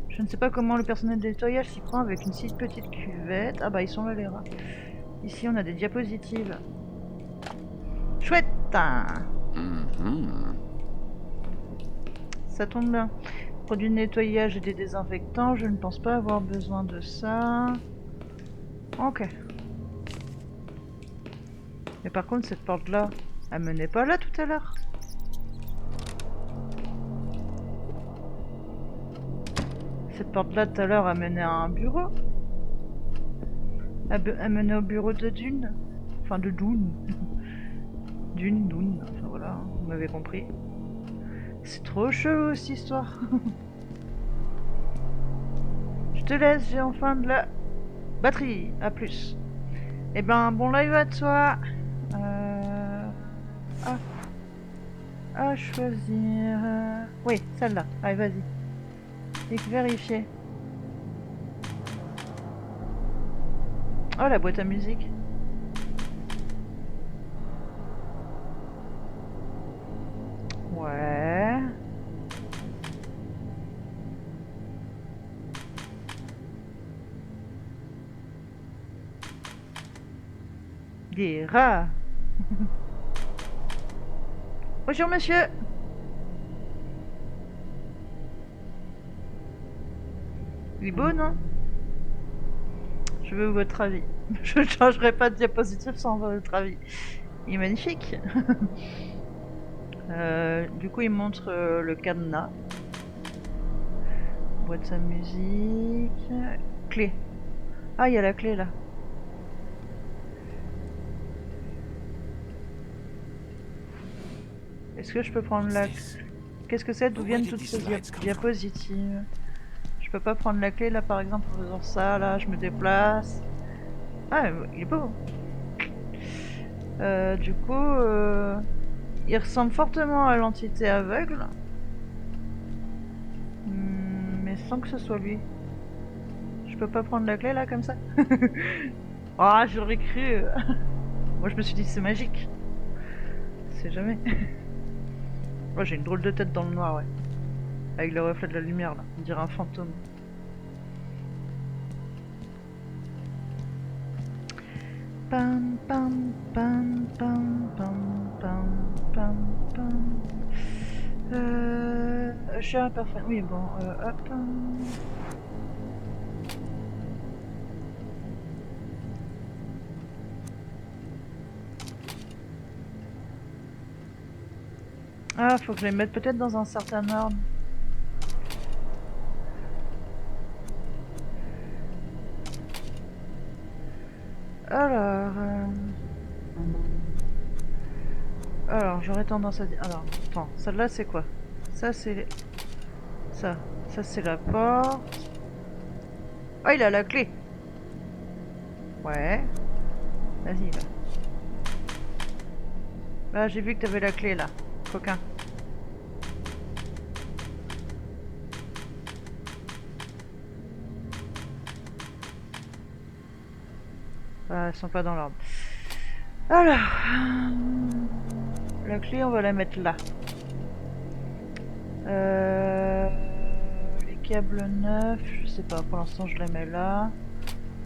Je ne sais pas comment le personnel de nettoyage s'y prend avec une si petite cuvette. Ah bah ils sont là les rats. Ici on a des diapositives. Chouette! Ça tombe bien. Produits de nettoyage et des désinfectants, je ne pense pas avoir besoin de ça. Ok. Mais par contre cette porte là, elle menait pas là tout à l'heure. Cette porte là tout à l'heure elle menait à un bureau. Elle menait au bureau de Dune. Enfin de Dune. Dune. Enfin voilà, vous m'avez compris. C'est trop chelou cette histoire. Je te laisse, j'ai enfin de la batterie. À plus. Et ben bon live à toi. À choisir. Oui, celle-là. Allez, vas-y. Et vérifier. Oh, la boîte à musique. Ouais. Des rats. Bonjour monsieur. Il est beau, non? Je veux votre avis. Je ne changerai pas de diapositive sans votre avis. Il est magnifique. Du coup, il montre le cadenas. Boîte à musique. Clé. Ah, il y a la clé là. Est-ce que je peux prendre la... Qu'est-ce que c'est? D'où viennent toutes ces diapositives? Je peux pas prendre la clé là par exemple en faisant ça, là je me déplace. Ah, il est beau. Du coup, il ressemble fortement à l'entité aveugle. Mais sans que ce soit lui. Je peux pas prendre la clé là comme ça? Ah, j'aurais cru. Moi je me suis dit c'est magique. C'est jamais. Moi j'ai une drôle de tête dans le noir, ouais. Avec le reflet de la lumière là, on dirait un fantôme. Pam pam pam pam pam pam pam pam. Je suis imparfait. Oui bon, hop. Ah, faut que je les mette peut-être dans un certain ordre. Alors, j'aurais tendance à dire... Alors, attends, celle-là c'est quoi? Ça c'est... Ça c'est la porte. Oh, il a la clé. Ouais. Vas-y, là. Là, j'ai vu que t'avais la clé, là. Coquin. Ah, elles sont pas dans l'ordre. Alors... La clé, on va la mettre là. Les câbles neufs, je sais pas, pour l'instant je les mets là.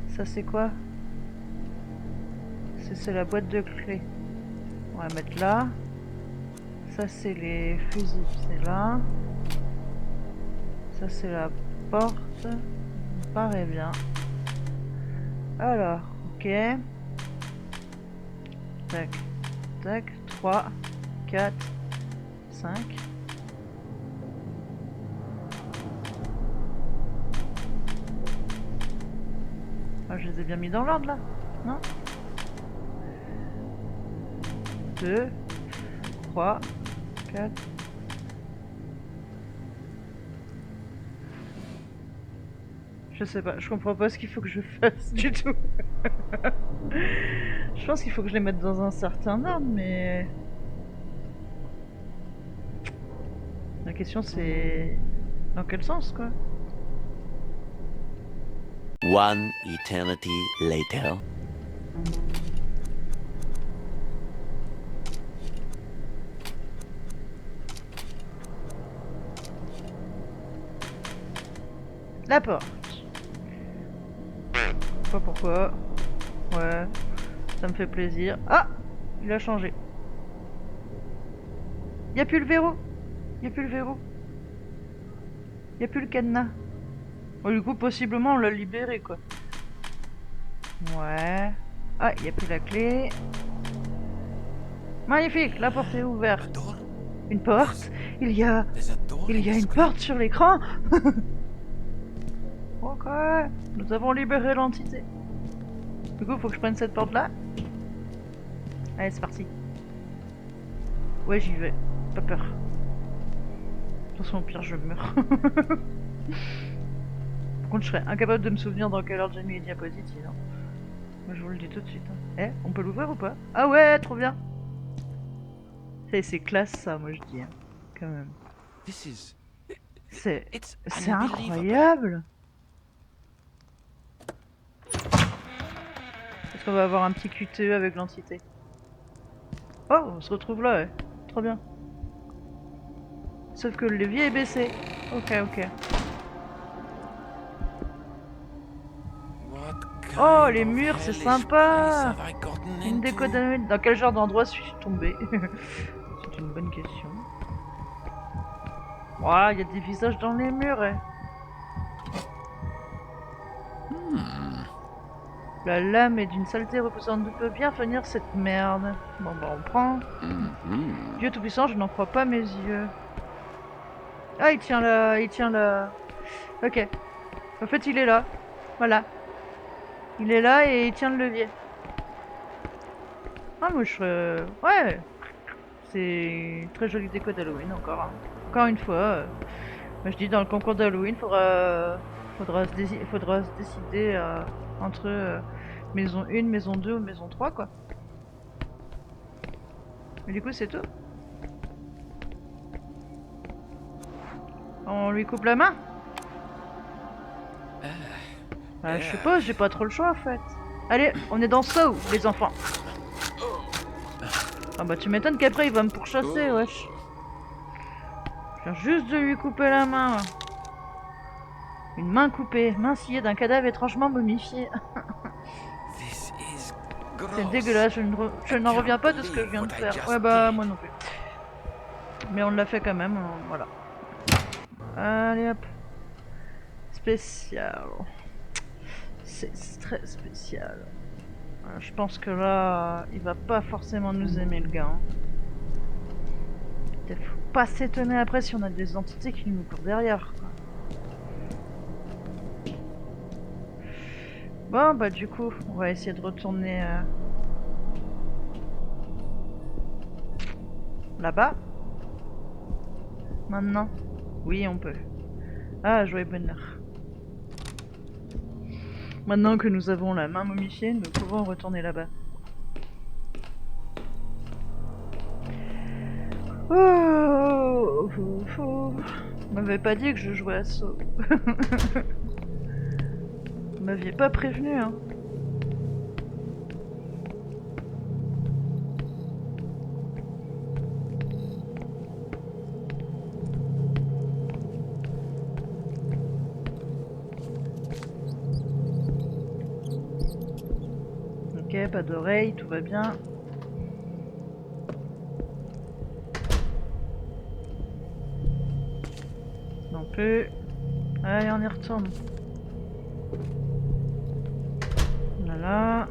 Ça c'est quoi? C'est la boîte de clés. On va mettre là. Ça c'est les fusils, c'est là. Ça c'est la porte. Ça me paraît bien. Alors, ok. Tac, tac, 3, 4, 5. Ah, je les ai bien mis dans l'ordre là, non? 2, 3, 4. Je sais pas, je comprends pas ce qu'il faut que je fasse du tout. Je pense qu'il faut que je les mette dans un certain ordre, mais... La question c'est... Dans quel sens, quoi? One eternity later. La porte. Pas pourquoi. Ouais, ça me fait plaisir. Ah, il a changé. Y a plus le verrou. Y a plus le verrou. Y a plus le cadenas. Bon, du coup, possiblement, on l'a libéré, quoi. Ouais. Ah, y a plus la clé. Magnifique, la porte est ouverte. Une porte. Il y a une porte sur l'écran. Ok, nous avons libéré l'entité. Du coup, faut que je prenne cette porte-là. Allez, c'est parti. Ouais, j'y vais. Pas peur. De toute façon, au pire, je meurs. Par contre, je serais incapable de me souvenir dans quelle heure j'ai mis les diapositives. Hein. Moi, je vous le dis tout de suite. Hein. Eh, on peut l'ouvrir ou pas? Ah ouais, trop bien. C'est classe, ça, moi, je dis. Hein. Quand même. C'est incroyable. Est-ce qu'on va avoir un petit QTE avec l'entité? Oh, on se retrouve là, ouais. Trop bien. Sauf que le levier est baissé. Ok, ok. Oh, les murs, c'est sympa. Une déco d'Halloween. Dans quel genre d'endroit suis-je tombé? C'est une bonne question. Ouah, il y a des visages dans les murs, eh. La lame est d'une saleté repoussante. D'où peut bien venir cette merde? Bon bah on prend. Dieu tout-puissant, je n'en crois pas mes yeux. Ah, il tient là, il tient là. Ok. En fait, il est là. Voilà. Il est là et il tient le levier. Ah, moi je... Ouais. C'est une très jolie déco d'Halloween encore. Hein. Encore une fois. Moi je dis dans le concours d'Halloween, faudra se décider entre maison 1, maison 2 ou maison 3 quoi. Mais du coup c'est tout. On lui coupe la main? Je suppose, j'ai pas trop le choix en fait. Allez, on est dans Saw, les enfants. Ah bah tu m'étonnes qu'après il va me pourchasser, wesh. Je viens juste de lui couper la main. Une main coupée, main sciée d'un cadavre étrangement momifié. C'est dégueulasse, je n'en reviens pas de ce que je viens de faire. Ouais bah moi non plus. Mais on l'a fait quand même, voilà. Allez hop. Spécial. C'est très spécial. Je pense que là, il va pas forcément nous aimer le gars. Hein. Faut pas s'étonner après si on a des entités qui nous courent derrière. Quoi. Bon bah du coup, on va essayer de retourner là-bas. Maintenant. Oui, on peut. Ah, joyeux bonheur. Maintenant que nous avons la main momifiée, nous pouvons retourner là-bas. Oh, Vous m'avez pas dit que je jouais à Saw. Vous m'aviez pas prévenu, hein. Ok, pas d'oreille, tout va bien. Non plus. Allez, on y retourne. Voilà.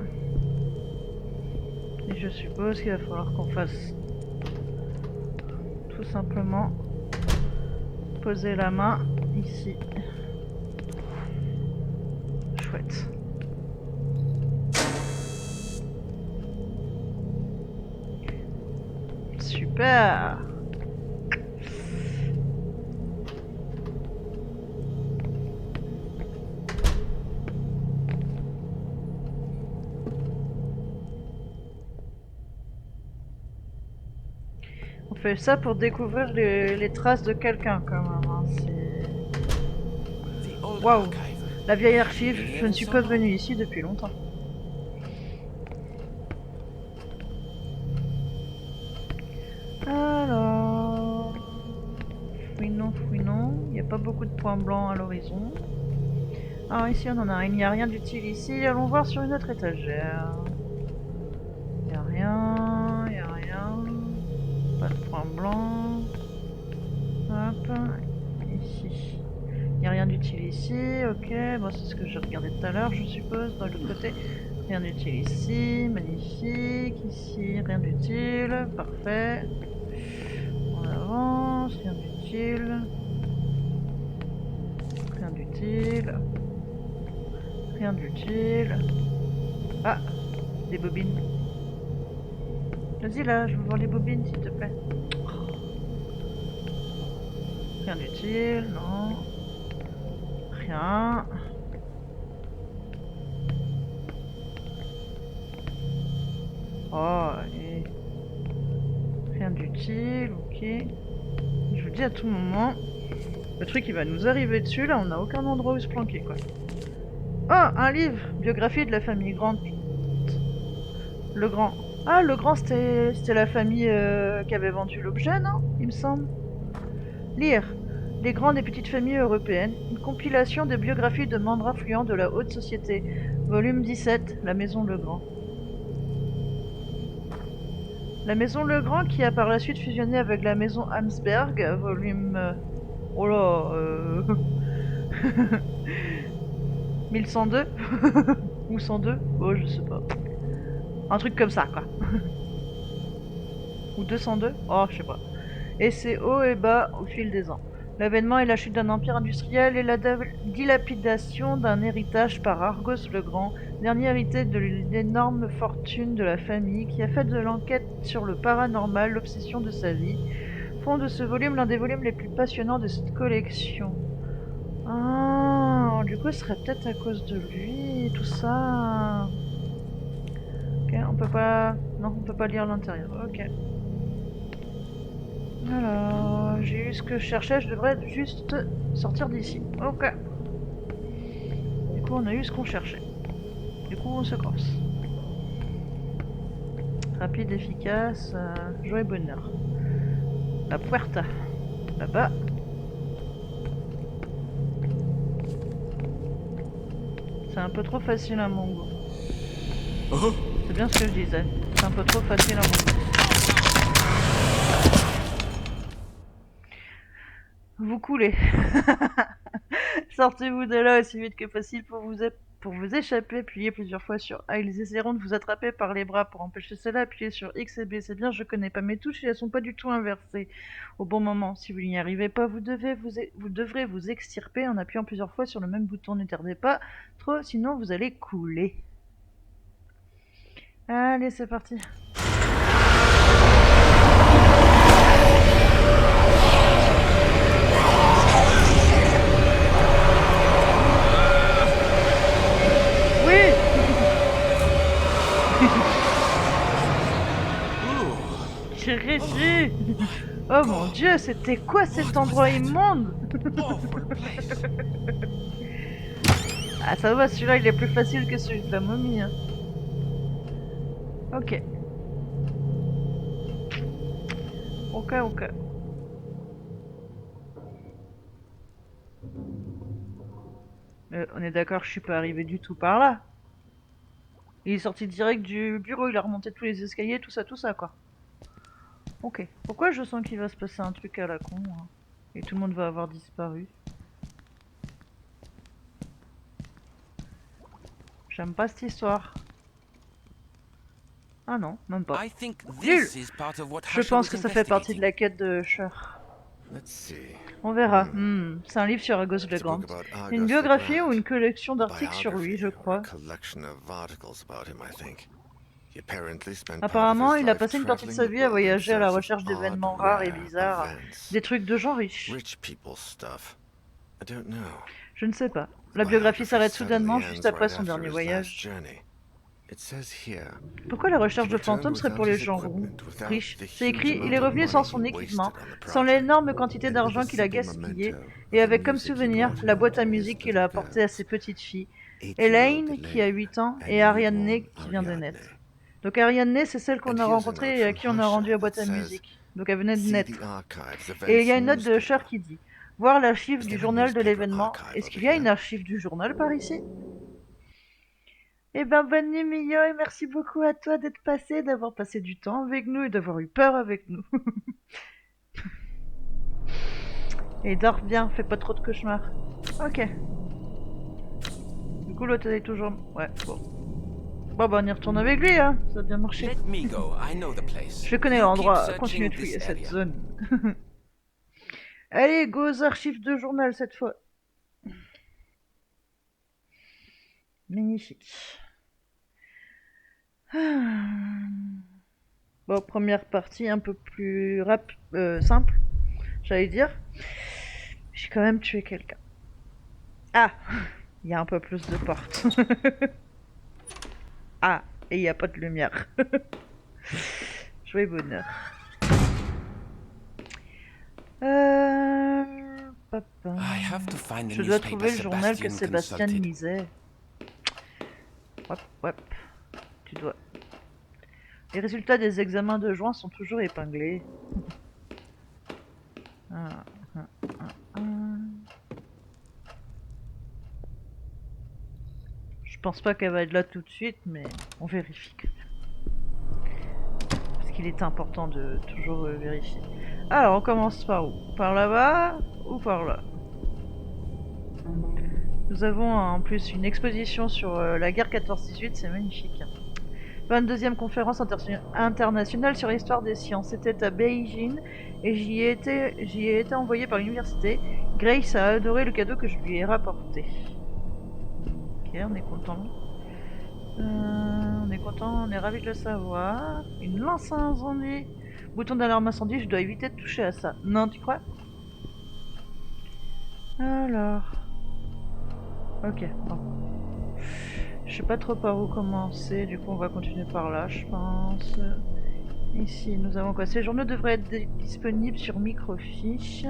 Et je suppose qu'il va falloir qu'on fasse tout simplement poser la main ici. Chouette. Super. On fait ça pour découvrir les traces de quelqu'un quand même. Hein. Waouh. La vieille archive, je ne suis pas venue ici depuis longtemps. Alors... Fouinons, fouinons. Il n'y a pas beaucoup de points blancs à l'horizon. Alors ici on en a un. Il n'y a rien d'utile ici. Allons voir sur une autre étagère. Il n'y a rien, il n'y a rien. Pas de points blancs. Hop. Ici. Il n'y a rien d'utile ici. Ok, bon c'est ce que j'ai regardé tout à l'heure je suppose. Dans l'autre côté. Rien d'utile ici. Magnifique. Ici, rien d'utile. Parfait. On avance. Rien d'utile. Rien d'utile. Rien d'utile. Ah, des bobines. Vas-y là, je veux voir les bobines s'il te plaît. Rien d'utile, non. Rien. Oh, et... Rien d'utile, ok. Je vous dis à tout moment, le truc il va nous arriver dessus, là on n'a aucun endroit où se planquer quoi. Oh, un livre! Biographie de la famille Grant. Le Grand. Ah, le Grand, c'était la famille qui avait vendu l'objet, non? Il me semble. Lire. Les grandes et petites familles européennes. Une compilation de biographies de membres influents de la haute société. Volume 17, La Maison Legrand. La maison Legrand qui a par la suite fusionné avec la maison Hamsberg, volume... Oh là... 1102 ou 102, oh je sais pas. Un truc comme ça quoi. Ou 202, oh je sais pas. Et c'est haut et bas au fil des ans. L'avènement et la chute d'un empire industriel et la dilapidation d'un héritage par Argos le Grand, dernier héritier de l'énorme fortune de la famille qui a fait de l'enquête sur le paranormal l'obsession de sa vie, font de ce volume l'un des volumes les plus passionnants de cette collection. Ah, du coup, ce serait peut-être à cause de lui, tout ça. Ok, on peut pas... Non, on peut pas lire l'intérieur. Ok. Alors, j'ai eu ce que je cherchais, je devrais juste sortir d'ici. Ok. Du coup, on a eu ce qu'on cherchait. Du coup, on se casse. Rapide, efficace, joie et bonheur. La puerta. Là-bas. C'est un peu trop facile à mon goût. Oh. C'est bien ce que je disais. C'est un peu trop facile à mon goût. Vous coulez. Sortez-vous de là aussi vite que possible pour vous échapper. Appuyez plusieurs fois sur A. Ils essaieront de vous attraper par les bras. Pour empêcher cela, appuyez sur X et B. C'est bien, je connais pas mes touches et elles sont pas du tout inversées au bon moment. Si vous n'y arrivez pas, vous devrez vous extirper en appuyant plusieurs fois sur le même bouton. Ne tardez pas trop, sinon vous allez couler. Allez, c'est parti. Oui. J'ai réussi. Oh mon dieu, c'était quoi cet endroit immonde? Ah ça va, celui-là il est plus facile que celui de la momie. Hein. Ok. Ok. On est d'accord, je suis pas arrivé du tout par là. Il est sorti direct du bureau, il a remonté tous les escaliers, tout ça quoi. Ok. Pourquoi je sens qu'il va se passer un truc à la con hein, et tout le monde va avoir disparu? J'aime pas cette histoire. Ah non, même pas. Nul. Je pense que ça fait partie de la quête de Usher. On verra. C'est un livre sur Argos le Grand. Une biographie ou une collection d'articles sur lui, je crois. Apparemment, il a passé une partie de sa vie à voyager à la recherche d'événements rares et bizarres. Des trucs de gens riches. Je ne sais pas. La biographie s'arrête soudainement juste après son dernier voyage. Pourquoi la recherche de fantômes serait pour les gens riches? C'est écrit, il est revenu sans son équipement, sans l'énorme quantité d'argent qu'il a gaspillé, et avec comme souvenir la boîte à musique qu'il a apportée à ses petites filles, Elaine qui a 8 ans et Ariadne qui vient de naître. Donc Ariadne c'est celle qu'on a rencontrée et à qui on a rendu la boîte à musique. Donc elle venait de naître. Et il y a une note de Usher qui dit, voir l'archive du journal de l'événement. Est-ce qu'il y a une archive du journal par ici? Eh ben, bonne nuit, Mio, et merci beaucoup à toi d'être passé, d'avoir passé du temps avec nous et d'avoir eu peur avec nous. Et dors bien, fais pas trop de cauchemars. Ok. Du coup, l'autre est toujours... Ouais, bon. Bon, bah, on y retourne avec lui, hein. Ça a bien marché. Je connais l'endroit, continuez de fouiller cette zone. Allez, go aux archives de journal cette fois. Magnifique. Bon, première partie un peu plus simple, j'allais dire. J'ai quand même tué quelqu'un. Ah, il y a un peu plus de portes. Ah, et il n'y a pas de lumière. Jouer bonheur. Je dois trouver le journal que Sébastien lisait. Hop. Tu dois. Les résultats des examens de juin sont toujours épinglés. Je pense pas qu'elle va être là tout de suite, mais on vérifie quand même. Parce qu'il est important de toujours vérifier. Alors, on commence par où? Par là-bas ou par là? Nous avons en plus une exposition sur la guerre 14-18, c'est magnifique. 22e conférence internationale sur l'histoire des sciences. C'était à Beijing et j'y ai été envoyé par l'université. Grace a adoré le cadeau que je lui ai rapporté. Ok, on est content. On est content, on est ravis de le savoir. Une lance à incendie. Bouton d'alarme incendie, je dois éviter de toucher à ça. Non, tu crois? Alors... Ok, bon. Je sais pas trop par où commencer, du coup on va continuer par là, je pense. Ici, nous avons quoi? Ces journaux devraient être disponibles sur microfiche.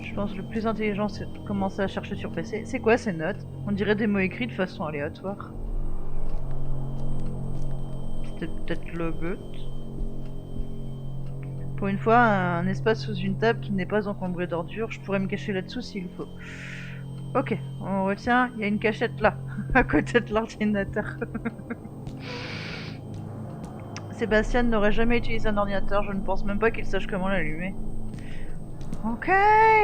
Je pense que le plus intelligent, c'est de commencer à chercher sur PC. C'est quoi ces notes? On dirait des mots écrits de façon aléatoire. C'était peut-être le but. Pour une fois, un espace sous une table qui n'est pas encombré d'ordures, je pourrais me cacher là-dessous s'il faut. Ok, on retient, il y a une cachette là, à côté de l'ordinateur. Sébastien n'aurait jamais utilisé un ordinateur, je ne pense même pas qu'il sache comment l'allumer. Ok,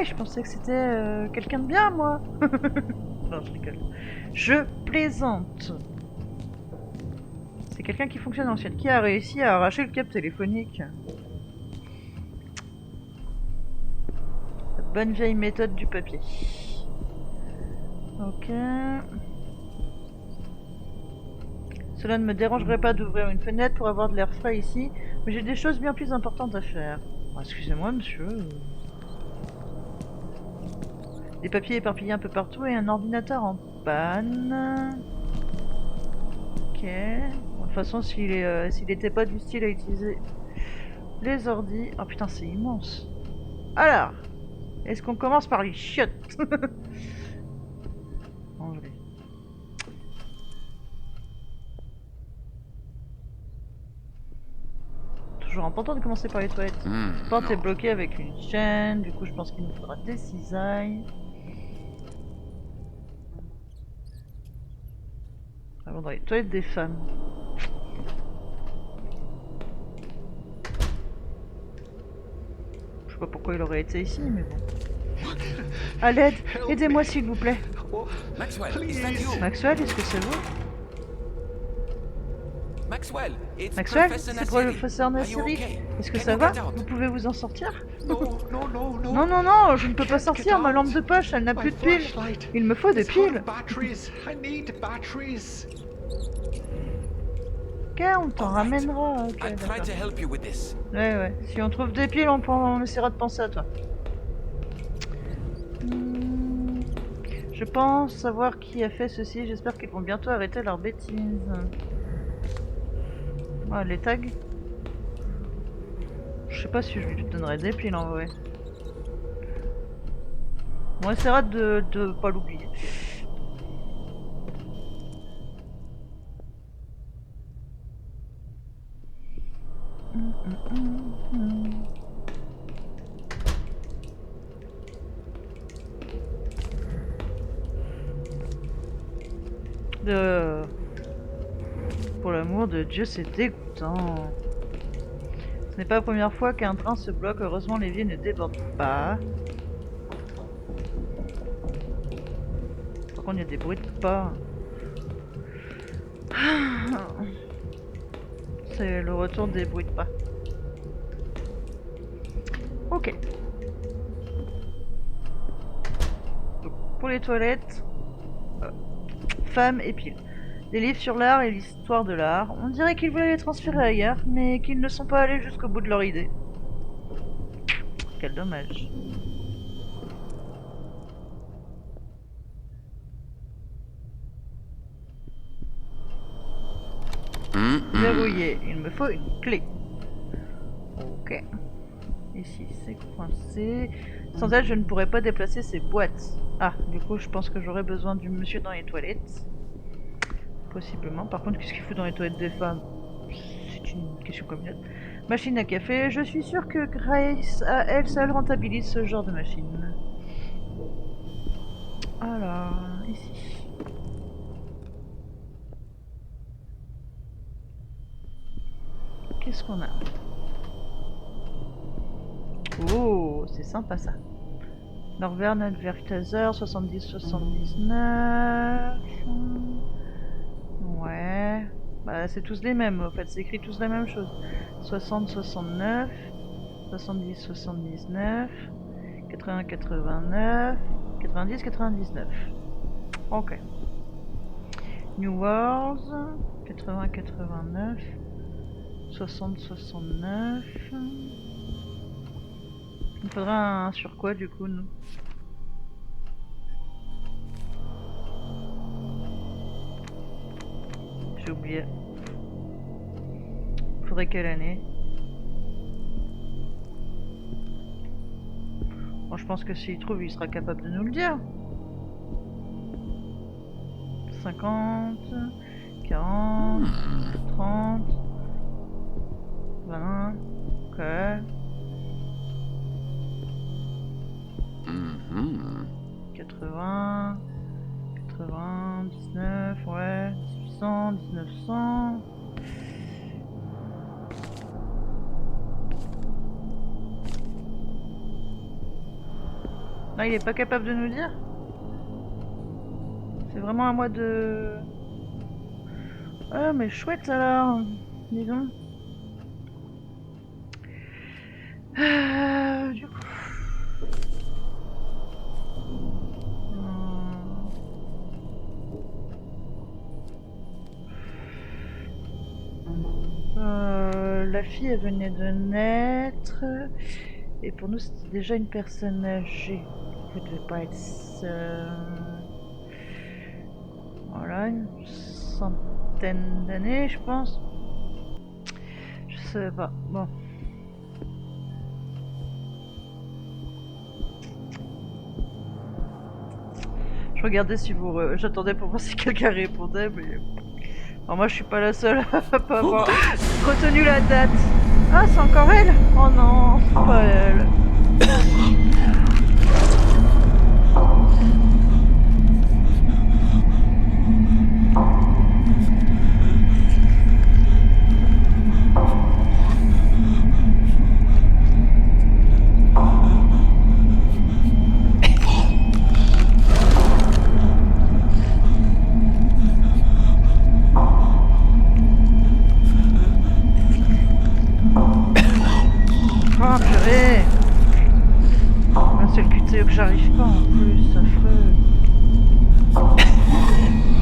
je pensais que c'était quelqu'un de bien, moi. Non, je rigole. Je plaisante. C'est quelqu'un qui fonctionne en chaîne. Qui a réussi à arracher le câble téléphonique? La bonne vieille méthode du papier. Ok. Cela ne me dérangerait pas d'ouvrir une fenêtre pour avoir de l'air frais ici, mais j'ai des choses bien plus importantes à faire. Oh, excusez-moi, monsieur. Des papiers éparpillés un peu partout et un ordinateur en panne. Ok. Bon, de toute façon, s'il était pas du style à utiliser les ordis... Oh putain, c'est immense. Alors, est-ce qu'on commence par les chiottes? Ranger. Toujours important de commencer par les toilettes. Cette porte est No. bloquée avec une chaîne, du coup je pense qu'il nous faudra des cisailles. Allons dans les toilettes des femmes. Je sais pas pourquoi il aurait été ici, mais bon. À l'aide, aidez-moi s'il vous plaît. Maxwell, is that you? Maxwell, est-ce que c'est vous? Maxwell, it's Maxwell, Professor c'est Nassiri. professeur Are you Nassiri. okay? Est-ce que Can ça you va? get out? Vous pouvez vous en sortir? No, no, no, no. Non, non, non, je ne peux pas Can't get sortir, ma out. lampe de poche, elle n'a My plus de piles. flashlight. Il me faut des It's out piles. of batteries. I need batteries. Ok, on t'en Alright. ramènera. Ok, I'll try d'accord. to help you with this. Ouais, ouais. Si on trouve des piles, on essaiera de penser à toi. Je pense savoir qui a fait ceci. J'espère qu'ils vont bientôt arrêter leurs bêtises. Ah, les tags. Je sais pas si je lui donnerai des piles en vrai. On essaiera de pas l'oublier. Pour l'amour de Dieu, c'est dégoûtant. Ce n'est pas la première fois qu'un train se bloque. Heureusement, l'évier ne déborde pas. Par contre, il y a des bruits de pas. C'est le retour des bruits de pas. Ok. Donc, pour les toilettes, femmes et piles. Des livres sur l'art et l'histoire de l'art. On dirait qu'ils voulaient les transférer ailleurs, mais qu'ils ne sont pas allés jusqu'au bout de leur idée. Quel dommage. Verrouillé. Il me faut une clé. Ok. Ici, c'est coincé. Sans elle, je ne pourrais pas déplacer ces boîtes. Ah, du coup, je pense que j'aurais besoin du monsieur dans les toilettes. Possiblement. Par contre, qu'est-ce qu'il faut dans les toilettes des femmes? C'est une question comme une autre. Machine à café. Je suis sûre que Grace, à elle seule, rentabilise ce genre de machine. Alors, ici. qu'est-ce qu'on a? Oh, c'est sympa ça. Norvern Advertiser, 70-79. Ouais. Bah, c'est tous les mêmes, en fait, c'est écrit tous la même chose. 60-69, 70-79, 80-89, 90-99. Ok. New Wars, 80-89, 60-69. Il faudra un sur quoi du coup, nous? J'ai oublié. Faudrait quelle année? Bon, je pense que s'il trouve, il sera capable de nous le dire. 50, 40, 30, 20, ok. Mm-hmm. 80, 99, ouais, 1800, 1900. Là, il est pas capable de nous dire? C'est vraiment à moi de... Ah, mais chouette alors, dis donc. Du coup... La fille, elle venait de naître. Et pour nous, c'était déjà une personne âgée. Vous ne devez pas être... Voilà, une centaine d'années, je pense. Je sais pas. Bon. Je regardais si vous... J'attendais pour voir si quelqu'un répondait, mais... Alors moi, je suis pas la seule à pas avoir retenu la date. Ah, c'est encore elle? Oh non, c'est pas elle. Oh purée! Ah, c'est le QTE que j'arrive pas en plus, affreux.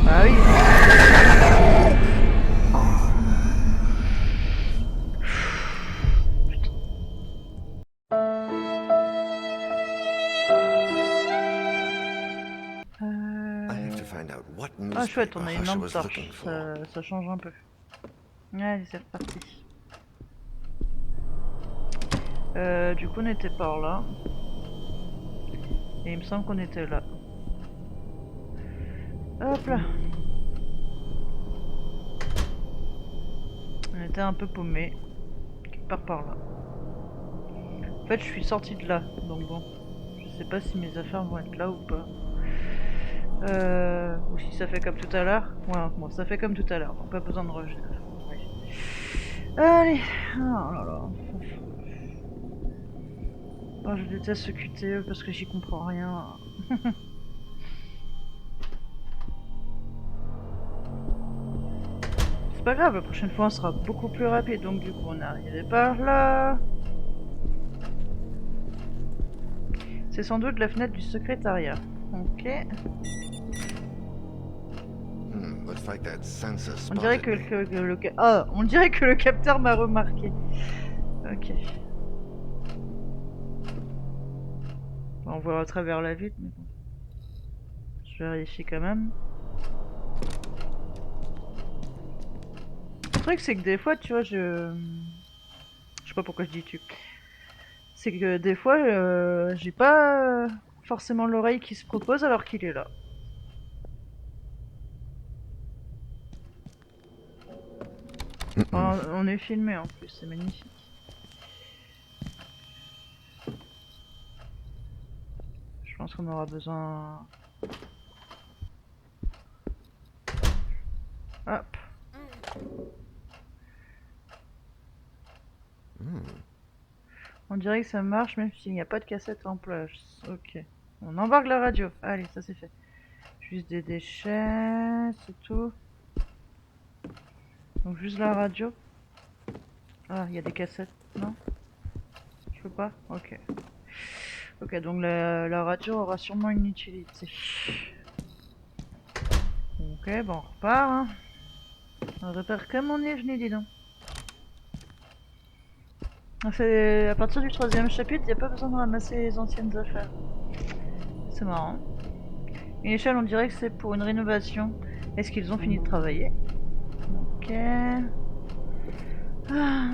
Bah oui. I have to find out what Ah chouette, on newspaper a une Husher lampe was torche, looking for. ça change un peu. Allez, c'est reparti. Du coup, on était par là. Et il me semble qu'on était là. Hop là. On était un peu paumé. Quelque part par là. En fait, je suis sortie de là. Donc bon. Je sais pas si mes affaires vont être là ou pas. Ou si ça fait comme tout à l'heure. Ouais, bon, ça fait comme tout à l'heure. Donc pas besoin de revenir. Ouais. Allez. Oh là là. Oh, je déteste ce QTE parce que j'y comprends rien. C'est pas grave, la prochaine fois on sera beaucoup plus rapide. Donc du coup on est arrivé par là. C'est sans doute la fenêtre du secrétariat. Ok. Looks like that sensor On dirait spotted que me. on dirait que le capteur m'a remarqué. Ok. On voit à travers la vitre, mais bon. Je vérifie quand même. Le truc c'est que des fois, tu vois, je sais pas pourquoi je dis tu. C'est que des fois, j'ai pas forcément l'oreille qui se propose alors qu'il est là. Enfin, on est filmé en plus, c'est magnifique. Je pense qu'on aura besoin... Hop. On dirait que ça marche même s'il n'y a pas de cassette en place. Ok. On embarque la radio. Allez, ça c'est fait. Juste des déchets, c'est tout. Donc juste la radio. Ah, il y a des cassettes, non? Je peux pas? Ok. Ok, donc la radio aura sûrement une utilité. Ok, bon, on repart. Hein. On repart comme on est venu, dis donc. À partir du 3e chapitre, il n'y a pas besoin de ramasser les anciennes affaires. C'est marrant. Une échelle, on dirait que c'est pour une rénovation. Est-ce qu'ils ont fini de travailler? Ok. Ah.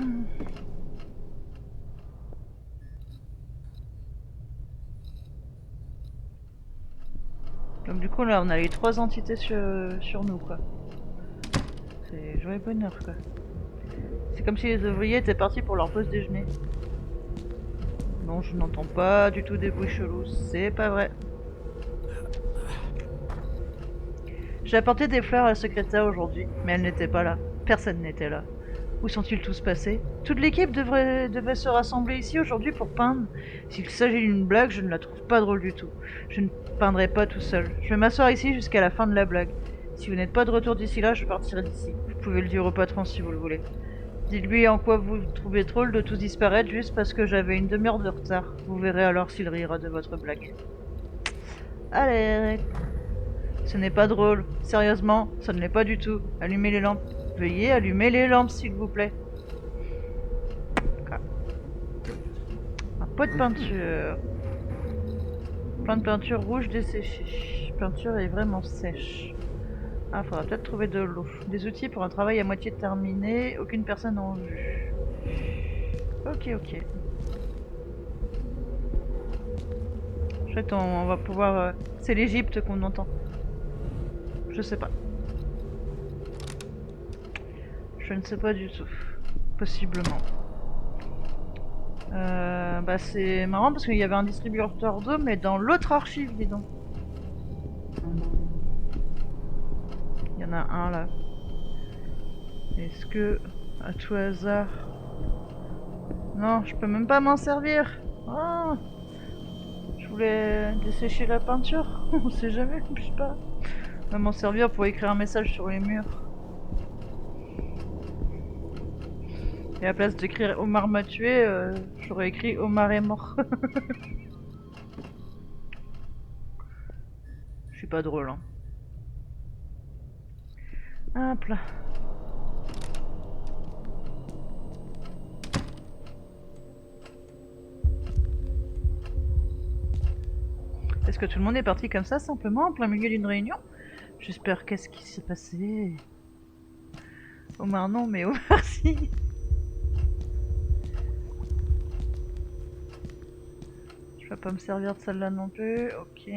Donc du coup là on a les 3 entités sur nous quoi. C'est joie et bonheur quoi. C'est comme si les ouvriers étaient partis pour leur pause déjeuner. Non, je n'entends pas du tout des bruits chelous, c'est pas vrai. J'ai apporté des fleurs à la secrétaire aujourd'hui, mais elle n'était pas là. Personne n'était là. Où sont-ils tous passés? Toute l'équipe devait se rassembler ici aujourd'hui pour peindre. S'il s'agit d'une blague, je ne la trouve pas drôle du tout. Je ne peindrai pas tout seul. Je vais m'asseoir ici jusqu'à la fin de la blague. Si vous n'êtes pas de retour d'ici là, je partirai d'ici. Vous pouvez le dire au patron si vous le voulez. Dites-lui en quoi vous trouvez drôle de tous disparaître juste parce que j'avais une demi-heure de retard. Vous verrez alors s'il rira de votre blague. Allez, ce n'est pas drôle. Sérieusement, ça ne l'est pas du tout. Allumez les lampes. Veuillez allumer les lampes, s'il vous plaît. Un pot de peinture. Plein de peinture rouge desséchée. Peinture est vraiment sèche. Ah, faudra peut-être trouver de l'eau. Des outils pour un travail à moitié terminé. Aucune personne en vue. Ok, ok. Chouette, on va pouvoir... C'est l'Égypte qu'on entend. Je sais pas. Je ne sais pas du tout. Possiblement. Bah c'est marrant parce qu'il y avait un distributeur d'eau mais dans l'autre archive, dis donc. Il y en a un là. Est-ce que, à tout hasard... Non, je peux même pas m'en servir. Oh, je voulais dessécher la peinture. On sait jamais, je sais pas. Je vais m'en servir pour écrire un message sur les murs. Et à la place d'écrire Omar m'a tué, j'aurais écrit Omar est mort. Je suis pas drôle, hein. Hop là. Est-ce que tout le monde est parti comme ça, simplement, en plein milieu d'une réunion? J'espère qu'est-ce qui s'est passé. Omar non, mais Omar si. Je vais pas me servir de celle-là non plus, ok.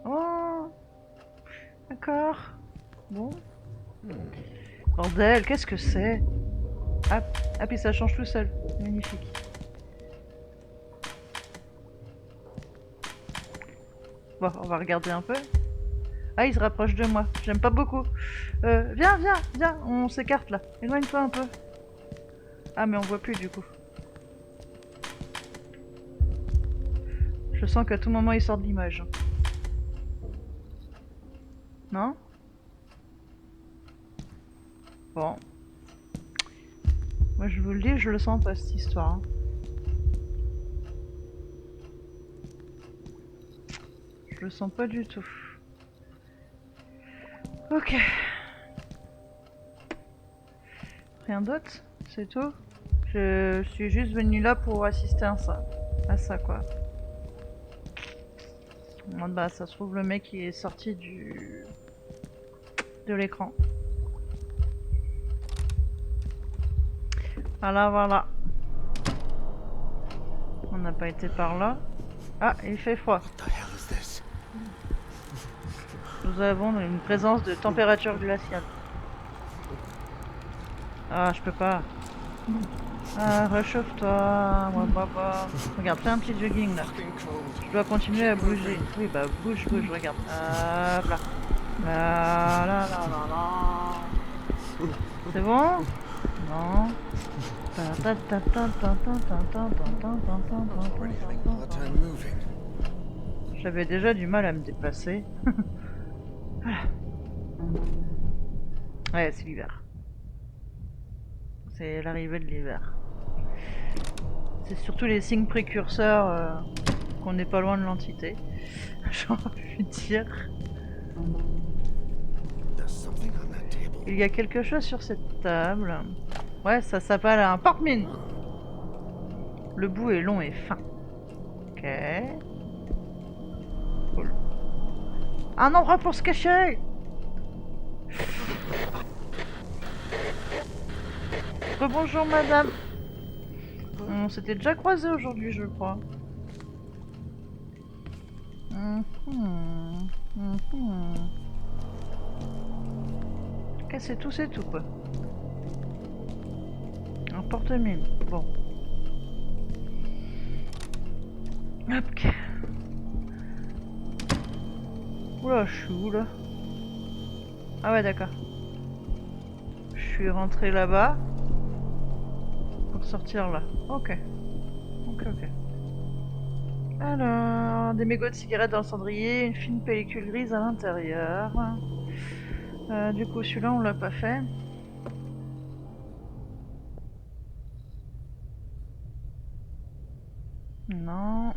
Oh, d'accord. Bon. Bordel, qu'est-ce que c'est? Ah, puis ça change tout seul. Magnifique. Bon, on va regarder un peu. Ah, il se rapproche de moi. J'aime pas beaucoup. Viens, on s'écarte là. Éloigne-toi un peu. Ah, mais on voit plus du coup. Je sens qu'à tout moment il sort de l'image. Non? Bon. Moi je vous le dis, je le sens pas cette histoire. Hein. Je le sens pas du tout. Ok. Rien d'autre? C'est tout? Je suis juste venu là pour assister à ça quoi. Bah ça se trouve le mec il est sorti de l'écran. Voilà. On n'a pas été par là. Ah, il fait froid. Nous avons une présence de température glaciale. Ah, je peux pas. Ah, réchauffe-toi. Regarde, fais un petit jogging là. Je dois continuer à bouger. Oui, bah bouge, regarde. Hop là. Là. C'est bon? Non. Already having a hard time moving. J'avais déjà du mal à me déplacer. Voilà. Ouais, c'est l'hiver. C'est l'arrivée de l'hiver. C'est surtout les signes précurseurs qu'on n'est pas loin de l'entité. J'ai envie de dire. There's something on that table. Il y a quelque chose sur cette table. Ouais, ça s'appelle un porte-mine. Le bout est long et fin. Ok. Cool. Un endroit pour se cacher. Rebonjour madame. On s'était déjà croisés aujourd'hui, je crois. Ok, c'est tout quoi. Un porte-mine. Bon. Hop. Oula, je suis où là? Ah ouais, d'accord. Je suis rentré là-bas pour sortir là. Ok. Ok. Alors, des mégots de cigarettes dans le cendrier, une fine pellicule grise à l'intérieur. Du coup, celui-là, on l'a pas fait. Non.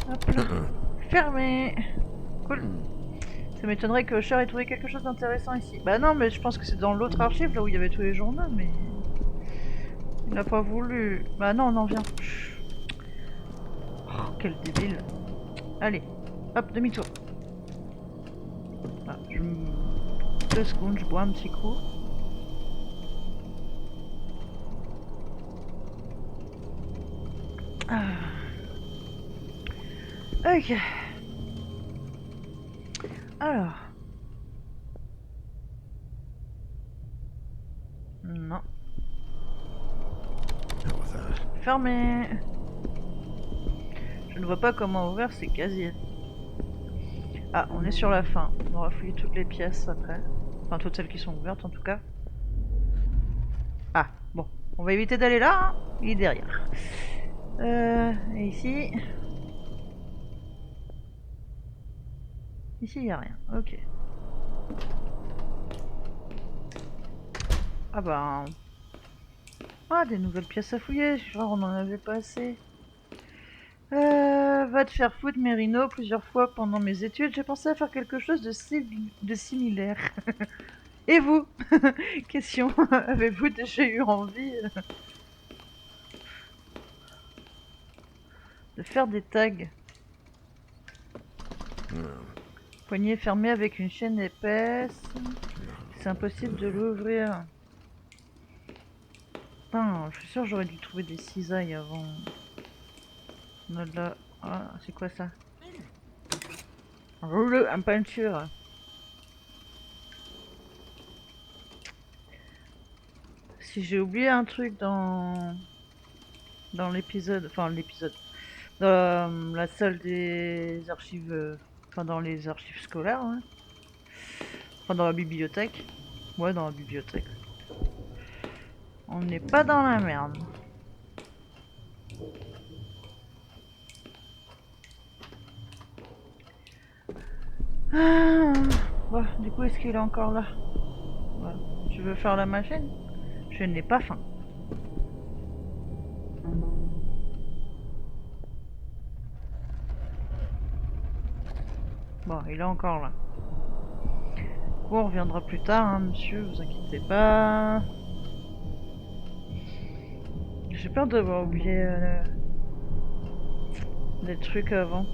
Hop là. Fermé. Cool. Ça m'étonnerait que Cher ait trouvé quelque chose d'intéressant ici. Bah non, mais je pense que c'est dans l'autre archive, là où il y avait tous les journaux, mais... Il n'a pas voulu. Bah non, non, viens. Oh, quel débile. Allez, hop, demi-tour. Ah, 2 secondes, je bois un petit coup. Ah. Ok. Alors. Non. Fermé. Je ne vois pas comment ouvrir ces casiers. Ah, on est sur la fin. On aura fouillé toutes les pièces après. Enfin, toutes celles qui sont ouvertes en tout cas. Ah, bon. On va éviter d'aller là, hein. Il est derrière. Et ici... Ici, il n'y a rien. Ok. Ah bah... Ah, des nouvelles pièces à fouiller. Genre, on en avait pas assez. Va te faire foutre, Merino. Plusieurs fois pendant mes études, j'ai pensé à faire quelque chose de similaire. Et vous? Question. Avez-vous déjà eu envie de faire des tags? Poignée fermée avec une chaîne épaisse. C'est impossible de l'ouvrir. Putain, je suis sûr j'aurais dû trouver des cisailles avant. Là. Ah, c'est quoi ça? Un rouleau en peinture. Si j'ai oublié un truc dans l'épisode, enfin l'épisode, dans la salle des archives, enfin dans les archives scolaires, hein. Enfin dans la bibliothèque. Ouais, dans la bibliothèque. On n'est pas dans la merde. Ah, bon, du coup, est-ce qu'il est encore là? Ouais. Tu veux faire la machine? Je n'ai pas faim. Bon, il est encore là. Bon, on reviendra plus tard, hein, monsieur, vous inquiétez pas. J'ai peur d'avoir oublié des trucs avant.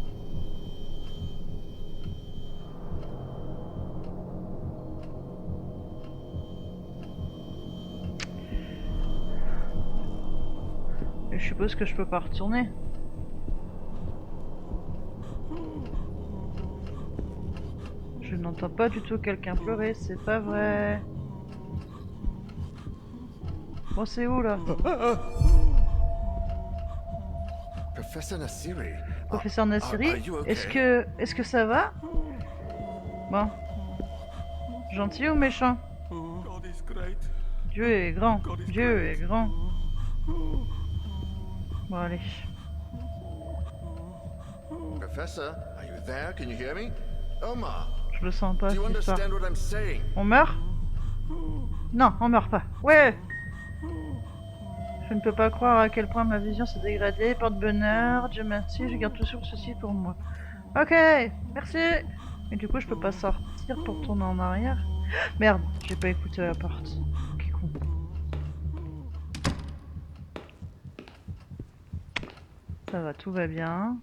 Et je suppose que je peux pas retourner. Je n'entends pas du tout quelqu'un pleurer, c'est pas vrai. Bon, c'est où là? Professor Nassiri. Professeur Nassiri, are you okay? est-ce que ça va? Bon. Gentil ou méchant? God is great. Dieu est grand. Dieu est grand. Bon, allez. Professor, are you there? Can you hear me? Omar, Je le sens pas, do you cette histoire. understand what I'm saying? On meurt? Non, on meurt pas. Ouais! Je ne peux pas croire à quel point ma vision s'est dégradée. Porte-bonheur, Dieu merci, je garde toujours ceci pour moi. Ok, merci! Et du coup, je peux pas sortir pour tourner en arrière. Merde, j'ai pas écouté la porte. Quel con. Ça va, tout va bien.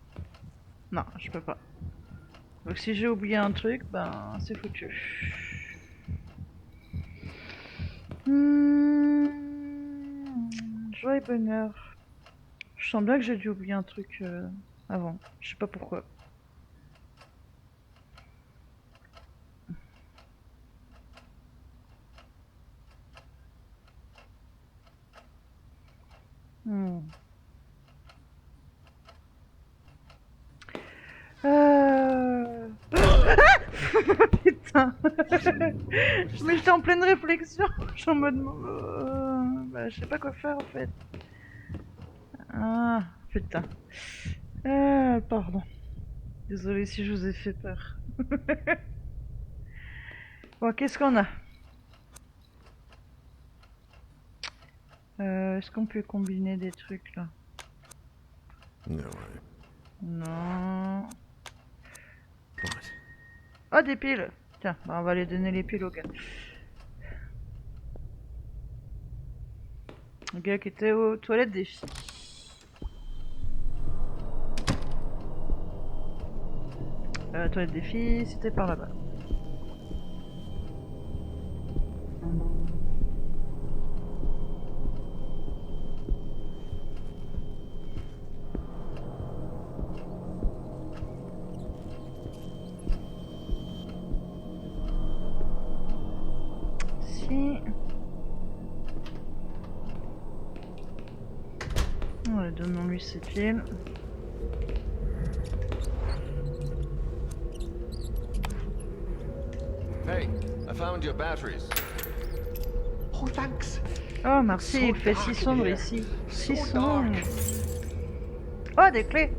Non, je peux pas. Donc si j'ai oublié un truc, ben c'est foutu. Joie et bonheur. Je sens bien que j'ai dû oublier un truc avant. Je sais pas pourquoi. Putain. Mais j'étais en pleine réflexion. Je suis en mode... bah, je sais pas quoi faire en fait. Ah, putain. Pardon. Désolée si je vous ai fait peur. Bon, qu'est-ce qu'on a? Est-ce qu'on peut combiner des trucs là? No. Non. What? Oh, des piles! Tiens, bah, on va aller donner les piles au gars. Le gars qui était aux toilettes des filles. Toilette des filles, c'était par là-bas. Si. Ouais, donnons-lui ses piles. Hey, I found your batteries. Oh, thanks. Oh merci, So il fait si dark in sombre here. ici. So Si sombre. dark. Oh, des clés.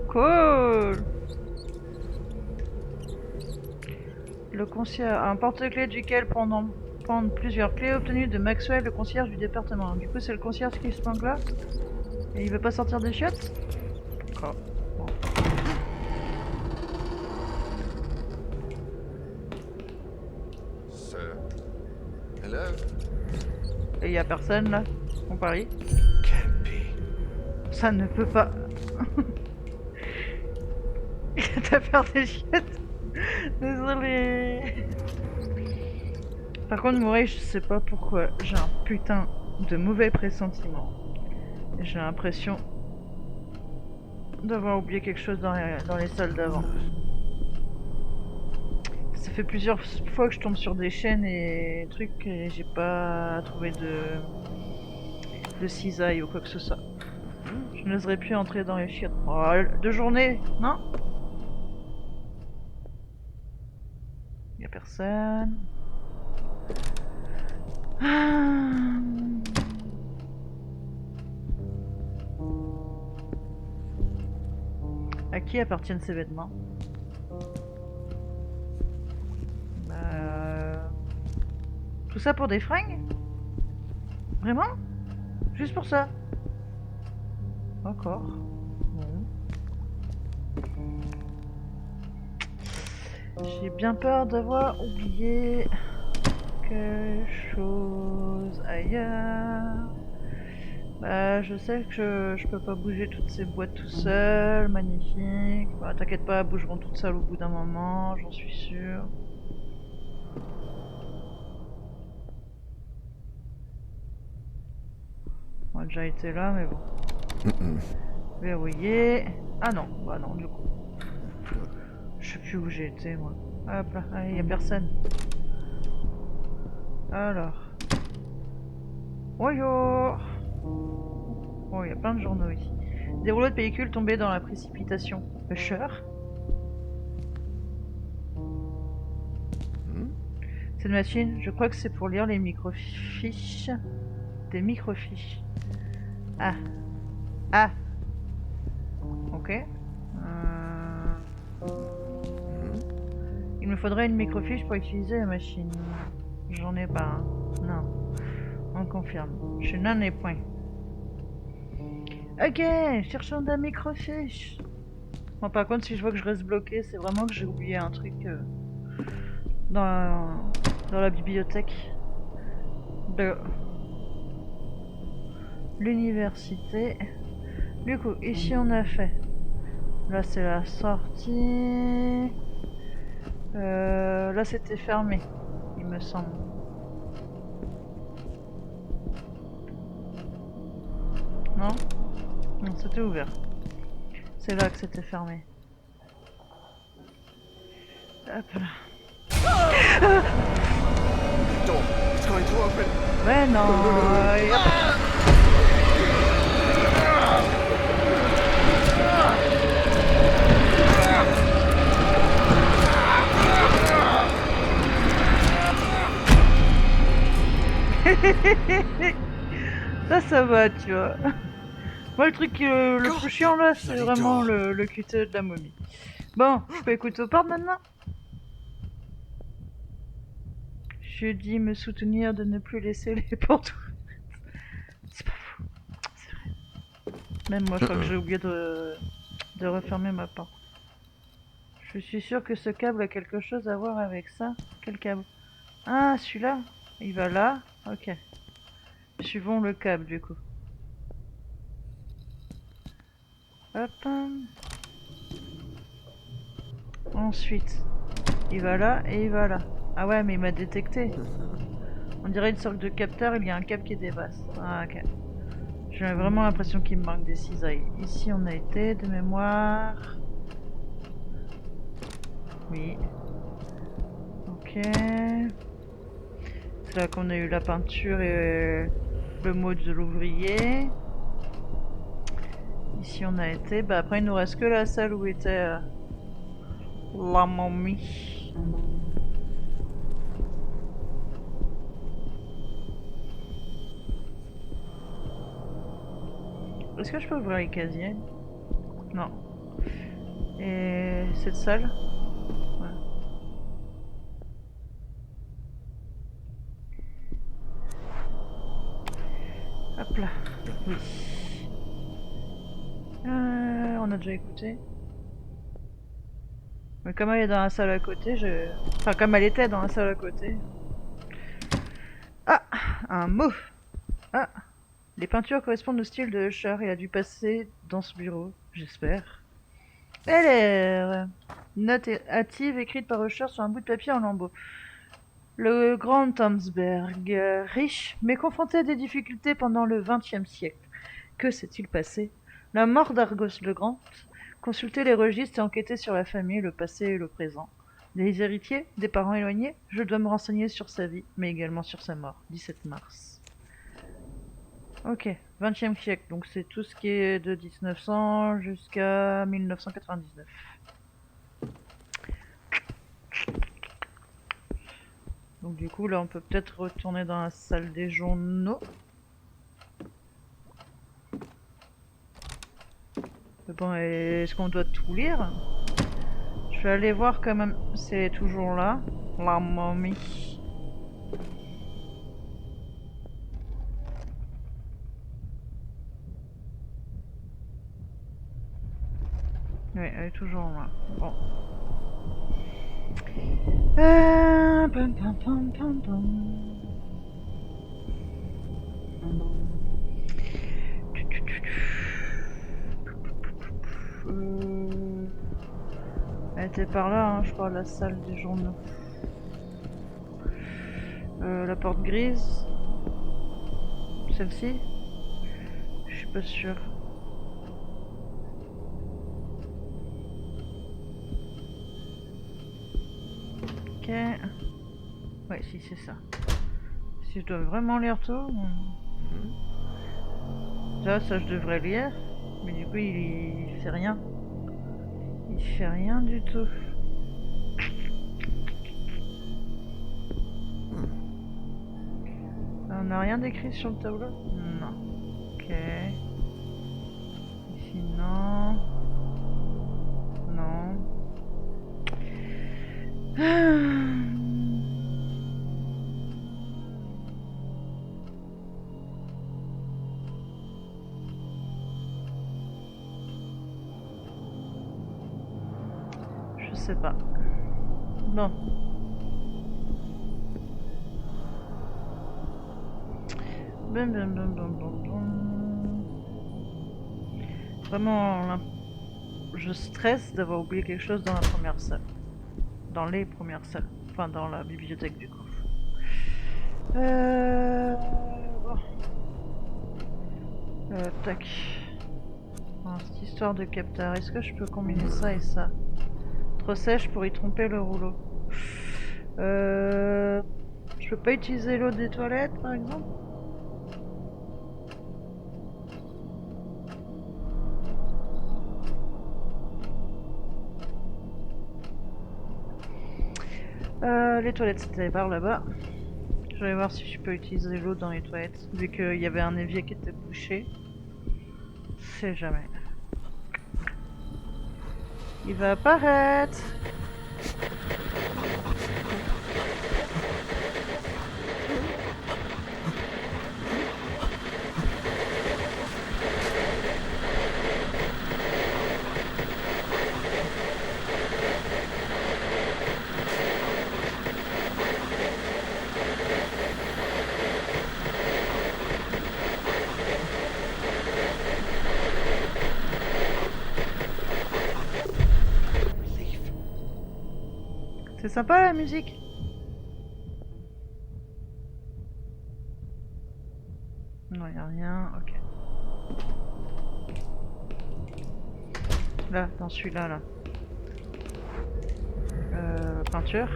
Cool. Le concierge, un porte-clés duquel prendre plusieurs clés obtenues de Maxwell, le concierge du département. Du coup, c'est le concierge qui se planque là. Et il veut pas sortir des chiottes? D'accord. Bon. Sir. Hello? Et il y a personne là, on parie. Can't be. Ça ne peut pas. T'as peur des chiottes? Désolé. Par contre, Mouret, je sais pas pourquoi, j'ai un putain de mauvais pressentiment. J'ai l'impression d'avoir oublié quelque chose dans les salles d'avant. Ça fait plusieurs fois que je tombe sur des chaînes et trucs et j'ai pas trouvé de cisaille ou quoi que ce soit. Je n'oserais plus entrer dans les chiottes. Oh, de journée, non? Y'a personne. À qui appartiennent ces vêtements? Tout ça pour des fringues? Vraiment? Juste pour ça? D'accord. Bon. J'ai bien peur d'avoir oublié quelque chose ailleurs. Bah, je sais que je peux pas bouger toutes ces boîtes tout seul, magnifique. Bah, t'inquiète pas, elles bougeront toutes seules au bout d'un moment, j'en suis sûr. On a déjà été là, mais bon. Verrouillé. Ah non, bah non, du coup. Je sais plus où j'ai été, moi. Hop là, allez, y'a personne. Alors. Bonjour. Oh, y'a plein de journaux ici. Des rouleaux de pellicule tombés dans la précipitation. Usher. Cette machine, je crois que c'est pour lire les microfiches. Des microfiches. Ah. Ah. Ok. Il me faudrait une microfiche pour utiliser la machine. J'en ai pas. Hein. Non. On confirme. Je n'en ai point. Ok, cherchons de la microfiche. Bon, par contre, si je vois que je reste bloqué, c'est vraiment que j'ai oublié un truc dans la bibliothèque de l'université. Du coup, ici on a fait. Là, c'est la sortie. Là, c'était fermé, il me semble. Non? Non, c'était ouvert. C'est là que c'était fermé. Hop là. Door. It's going to open. Ouais, non. Ça va, tu vois. Moi, le truc le plus chiant là, c'est vraiment le QTE de la momie. Bon, je peux écouter aux portes maintenant? Je dis me soutenir de ne plus laisser les portes ouvertes. C'est pas fou. C'est vrai. Même moi, je crois que j'ai oublié de refermer ma porte. Je suis sûr que ce câble a quelque chose à voir avec ça. Quel câble? Ah, celui-là? Il va là? Ok. Suivons le câble, du coup. Hop. Ensuite, il va là et il va là. Ah ouais, mais il m'a détecté. On dirait une sorte de capteur, il y a un câble qui dépasse. Ah ok. J'ai vraiment l'impression qu'il me manque des cisailles. Ici on a été, de mémoire. Oui. Ok. C'est là qu'on a eu la peinture et le mot de l'ouvrier. Ici on a été. Bah après il nous reste que la salle où était la momie. Est-ce que je peux ouvrir les casiers? Non. Et cette salle? Ouais. Hop là. Oui. On a déjà écouté. Mais comme elle est dans la salle à côté, enfin comme elle était dans la salle à côté. Ah! Un mot! Ah! Les peintures correspondent au style de Usher. Il a dû passer dans ce bureau, j'espère. LR. Note hâtive écrite par Usher sur un bout de papier en lambeaux. Le grand Tomsberg, riche, mais confronté à des difficultés pendant le XXe siècle. Que s'est-il passé? La mort d'Argos le Grand. Consulter les registres et enquêter sur la famille, le passé et le présent. Des héritiers? Des parents éloignés? Je dois me renseigner sur sa vie, mais également sur sa mort. 17 mars. Ok, 20e siècle, donc c'est tout ce qui est de 1900 jusqu'à 1999. Donc du coup là on peut peut-être retourner dans la salle des journaux. Mais bon, est-ce qu'on doit tout lire? Je vais aller voir quand même, c'est toujours là, la momie. Oui, elle est toujours là. Bon. Pam, pam, pam, pam, pam. Elle était par là, hein, je crois, la salle des journaux. La porte grise. Celle-ci. Je suis pas sûre. Ok. Ouais, si c'est ça. Si je dois vraiment lire tout. Ça je devrais lire. Mais du coup il fait rien. Il fait rien du tout. On n'a rien d'écrit sur le tableau? Non. Ok. Ici, non. Non. Je sais pas. Bon. Bum, bum, bum, bum, bum, bum. Vraiment, je stresse d'avoir oublié quelque chose dans la première salle. Dans les premières salles. Enfin, dans la bibliothèque du coup. Bon. Tac. Alors, cette histoire de capteur, est-ce que je peux combiner ça et ça? Trop sèche pour y tromper le rouleau. Je peux pas utiliser l'eau des toilettes par exemple? Les toilettes c'était par là-bas. Je vais voir si je peux utiliser l'eau dans les toilettes, vu qu'il y avait un évier qui était bouché. C'est jamais. Il va apparaître. C'est sympa la musique. Non, y a rien, ok. Là, dans celui-là, là. Peinture.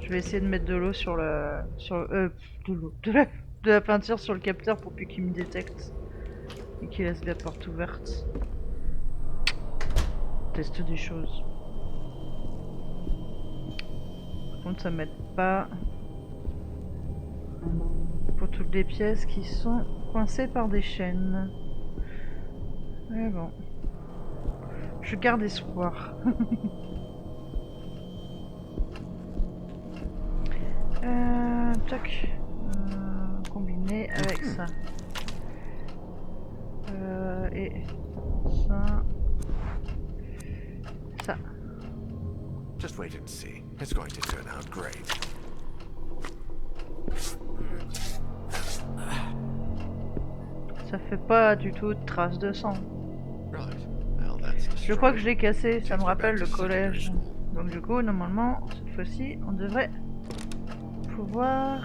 Je vais essayer de mettre de l'eau sur la... de la peinture sur le capteur pour plus qu'il me détecte. Et qu'il laisse la porte ouverte. Teste des choses. Par contre ça m'aide pas. Pour toutes les pièces qui sont coincées par des chaînes. Mais bon. Je garde espoir. Tac. Combiné avec ça. Et ça. Ça. Just wait and see. It's going to turn out great. Ça fait pas du tout de traces de sang. Right. Well, that's Je crois que je destroyed. l'ai cassé, ça me Take me rappelle back le to secondary collège. school. Donc du coup, normalement, cette fois-ci, on devrait pouvoir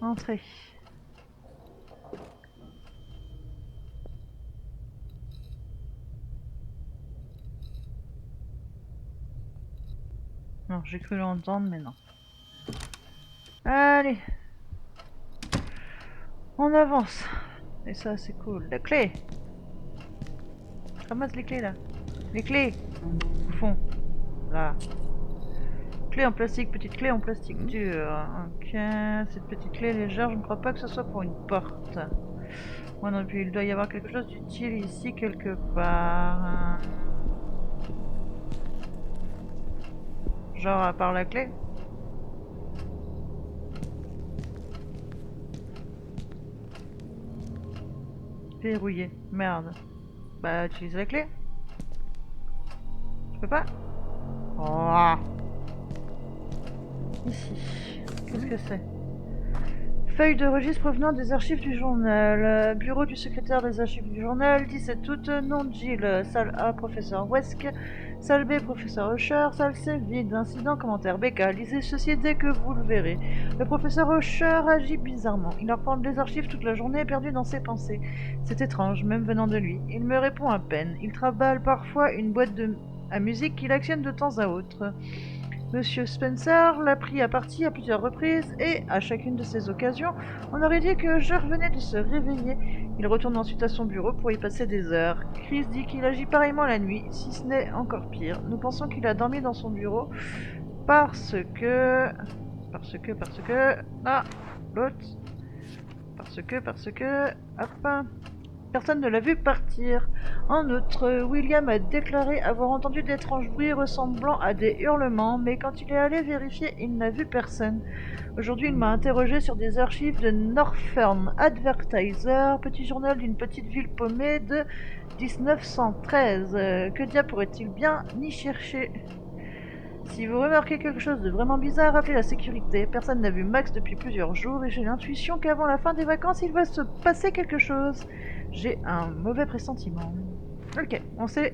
entrer. Non, j'ai cru l'entendre, mais non. Allez. On avance. Et ça, c'est cool. La clé. Ramasse les clés, là. Les clés. Au fond. Là. Clé en plastique, petite clé en plastique dur. Ok, cette petite clé légère, je ne crois pas que ce soit pour une porte. Moi non plus, il doit y avoir quelque chose d'utile ici quelque part. Genre à part la clé. Verrouillé, merde. Bah utilise la clé. Je peux pas. Oh. Ici. Qu'est-ce que c'est? Feuille de registre provenant des archives du journal. Bureau du secrétaire des archives du journal. 17 août. Nom de Gilles. Salle A, professeur Wesk. Salle B, professeur Usher. Salle C, vide. Incident, commentaire BK. Lisez ceci dès que vous le verrez. Le professeur Usher agit bizarrement. Il arpente les archives toute la journée, perdu dans ses pensées. C'est étrange, même venant de lui. Il me répond à peine. Il travaille parfois une boîte à musique qu'il actionne de temps à autre. Monsieur Spencer l'a pris à partie à plusieurs reprises et, à chacune de ces occasions, on aurait dit que je revenais de se réveiller. Il retourne ensuite à son bureau pour y passer des heures. Chris dit qu'il agit pareillement la nuit, si ce n'est encore pire. Nous pensons qu'il a dormi dans son bureau parce que... Ah, l'autre... Parce que... Hop... Personne ne l'a vu partir. En outre, William a déclaré avoir entendu d'étranges bruits ressemblant à des hurlements, mais quand il est allé vérifier, il n'a vu personne. Aujourd'hui, il m'a interrogé sur des archives de Northern Advertiser, petit journal d'une petite ville paumée de 1913. Que diable pourrait-il bien y chercher? Si vous remarquez quelque chose de vraiment bizarre, appelez la sécurité. Personne n'a vu Max depuis plusieurs jours et j'ai l'intuition qu'avant la fin des vacances, il va se passer quelque chose. J'ai un mauvais pressentiment. Ok, on sait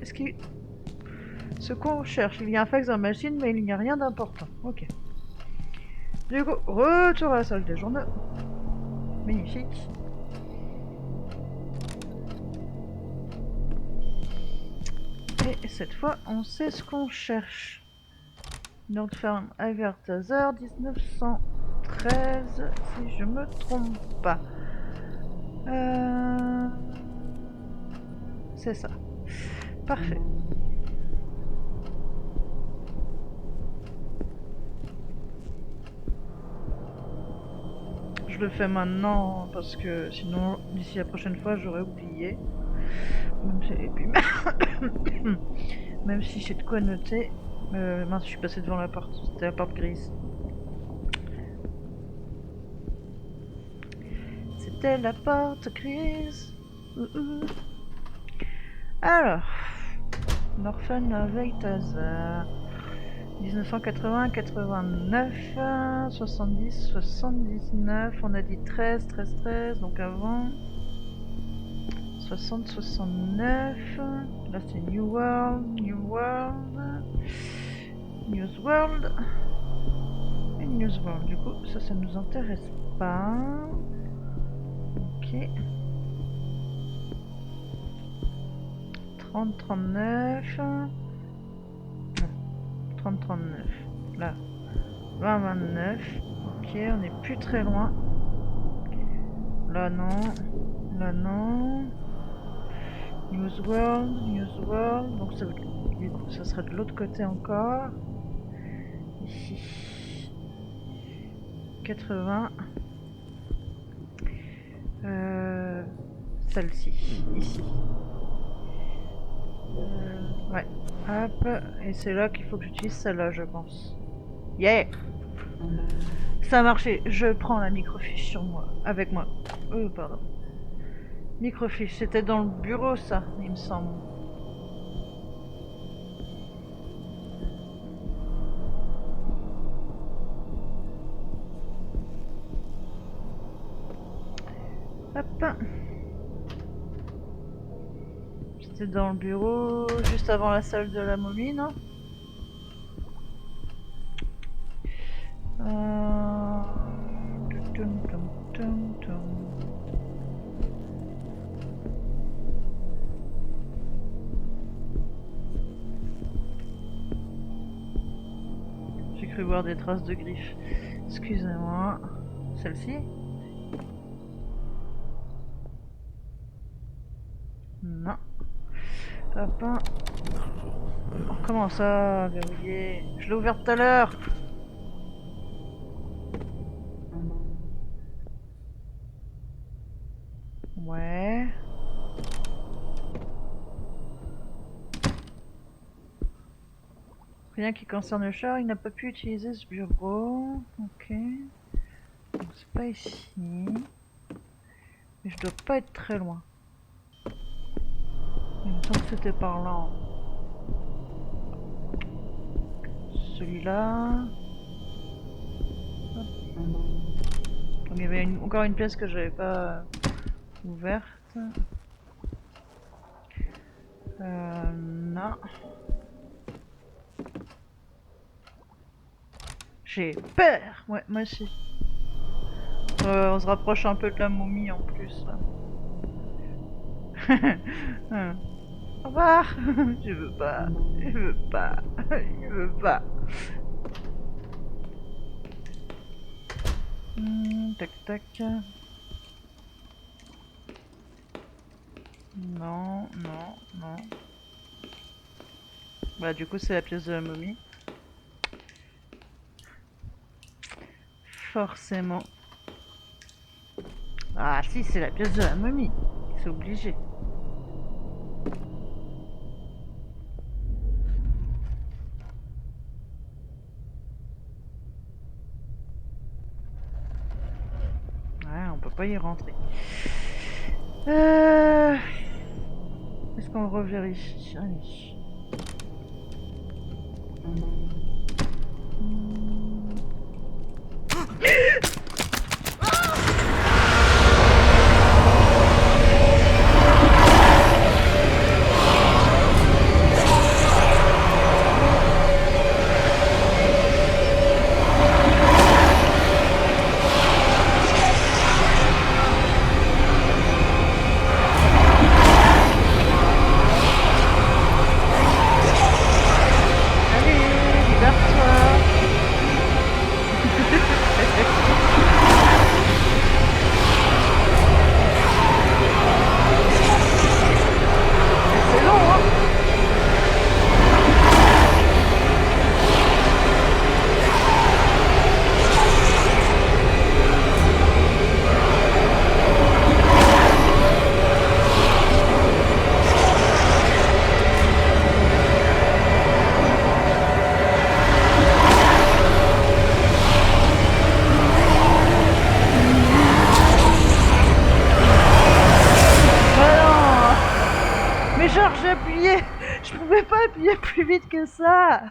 ce qu'on cherche. Il y a un fax dans la machine, mais il n'y a rien d'important. Ok. Du coup, retour à la salle des journaux. Magnifique. Et cette fois, on sait ce qu'on cherche. Northern Advertiser 1913, si je me trompe pas. C'est ça. Parfait. Je le fais maintenant parce que sinon, d'ici la prochaine fois, j'aurais oublié. Et puis, même si j'ai de quoi noter. Mince, je suis passé devant la porte. C'était la porte grise. C'était la porte grise. Alors, Northern Advertiser 1980-89, 70-79, on a dit 13, donc avant 60-69, là c'est New World, Newsworld et Newsworld, du coup ça nous intéresse pas. Ok. 30-39, 30-39, là 20-29, ok, on n'est plus très loin. Là non, Newsworld, donc ça, du coup ça serait de l'autre côté encore. Ici 80, celle-ci, ici. Ouais, hop, et c'est là qu'il faut que j'utilise celle-là, je pense. Yeah! Ça a marché, je prends la microfiche sur moi, avec moi. Pardon. Microfiche, c'était dans le bureau ça, il me semble. Hop. C'était dans le bureau, juste avant la salle de la momie, non? J'ai cru voir des traces de griffes. Excusez-moi. Celle-ci? Non. Hop. Oh, comment ça, verrouillé? Je l'ai ouvert tout à l'heure. Ouais. Rien qui concerne le char, il n'a pas pu utiliser ce bureau. Ok. Donc c'est pas ici. Mais je dois pas être très loin. Il me semble que c'était par là. Celui-là. Donc il y avait encore une pièce que j'avais pas ouverte. Non. J'ai peur. Ouais, moi aussi. On se rapproche un peu de la momie en plus. Au revoir. Je veux pas. Tac tac. Non, non, non. Bah du coup c'est la pièce de la momie. Forcément. Ah si, c'est la pièce de la momie. C'est obligé. Ouais, on peut pas y rentrer. Est-ce qu'on revérifie? Allez. Allez, libère-toi. C'est long, hein? Ah non! Mais genre, j'ai appuyé! Je pouvais pas appuyer plus vite que ça!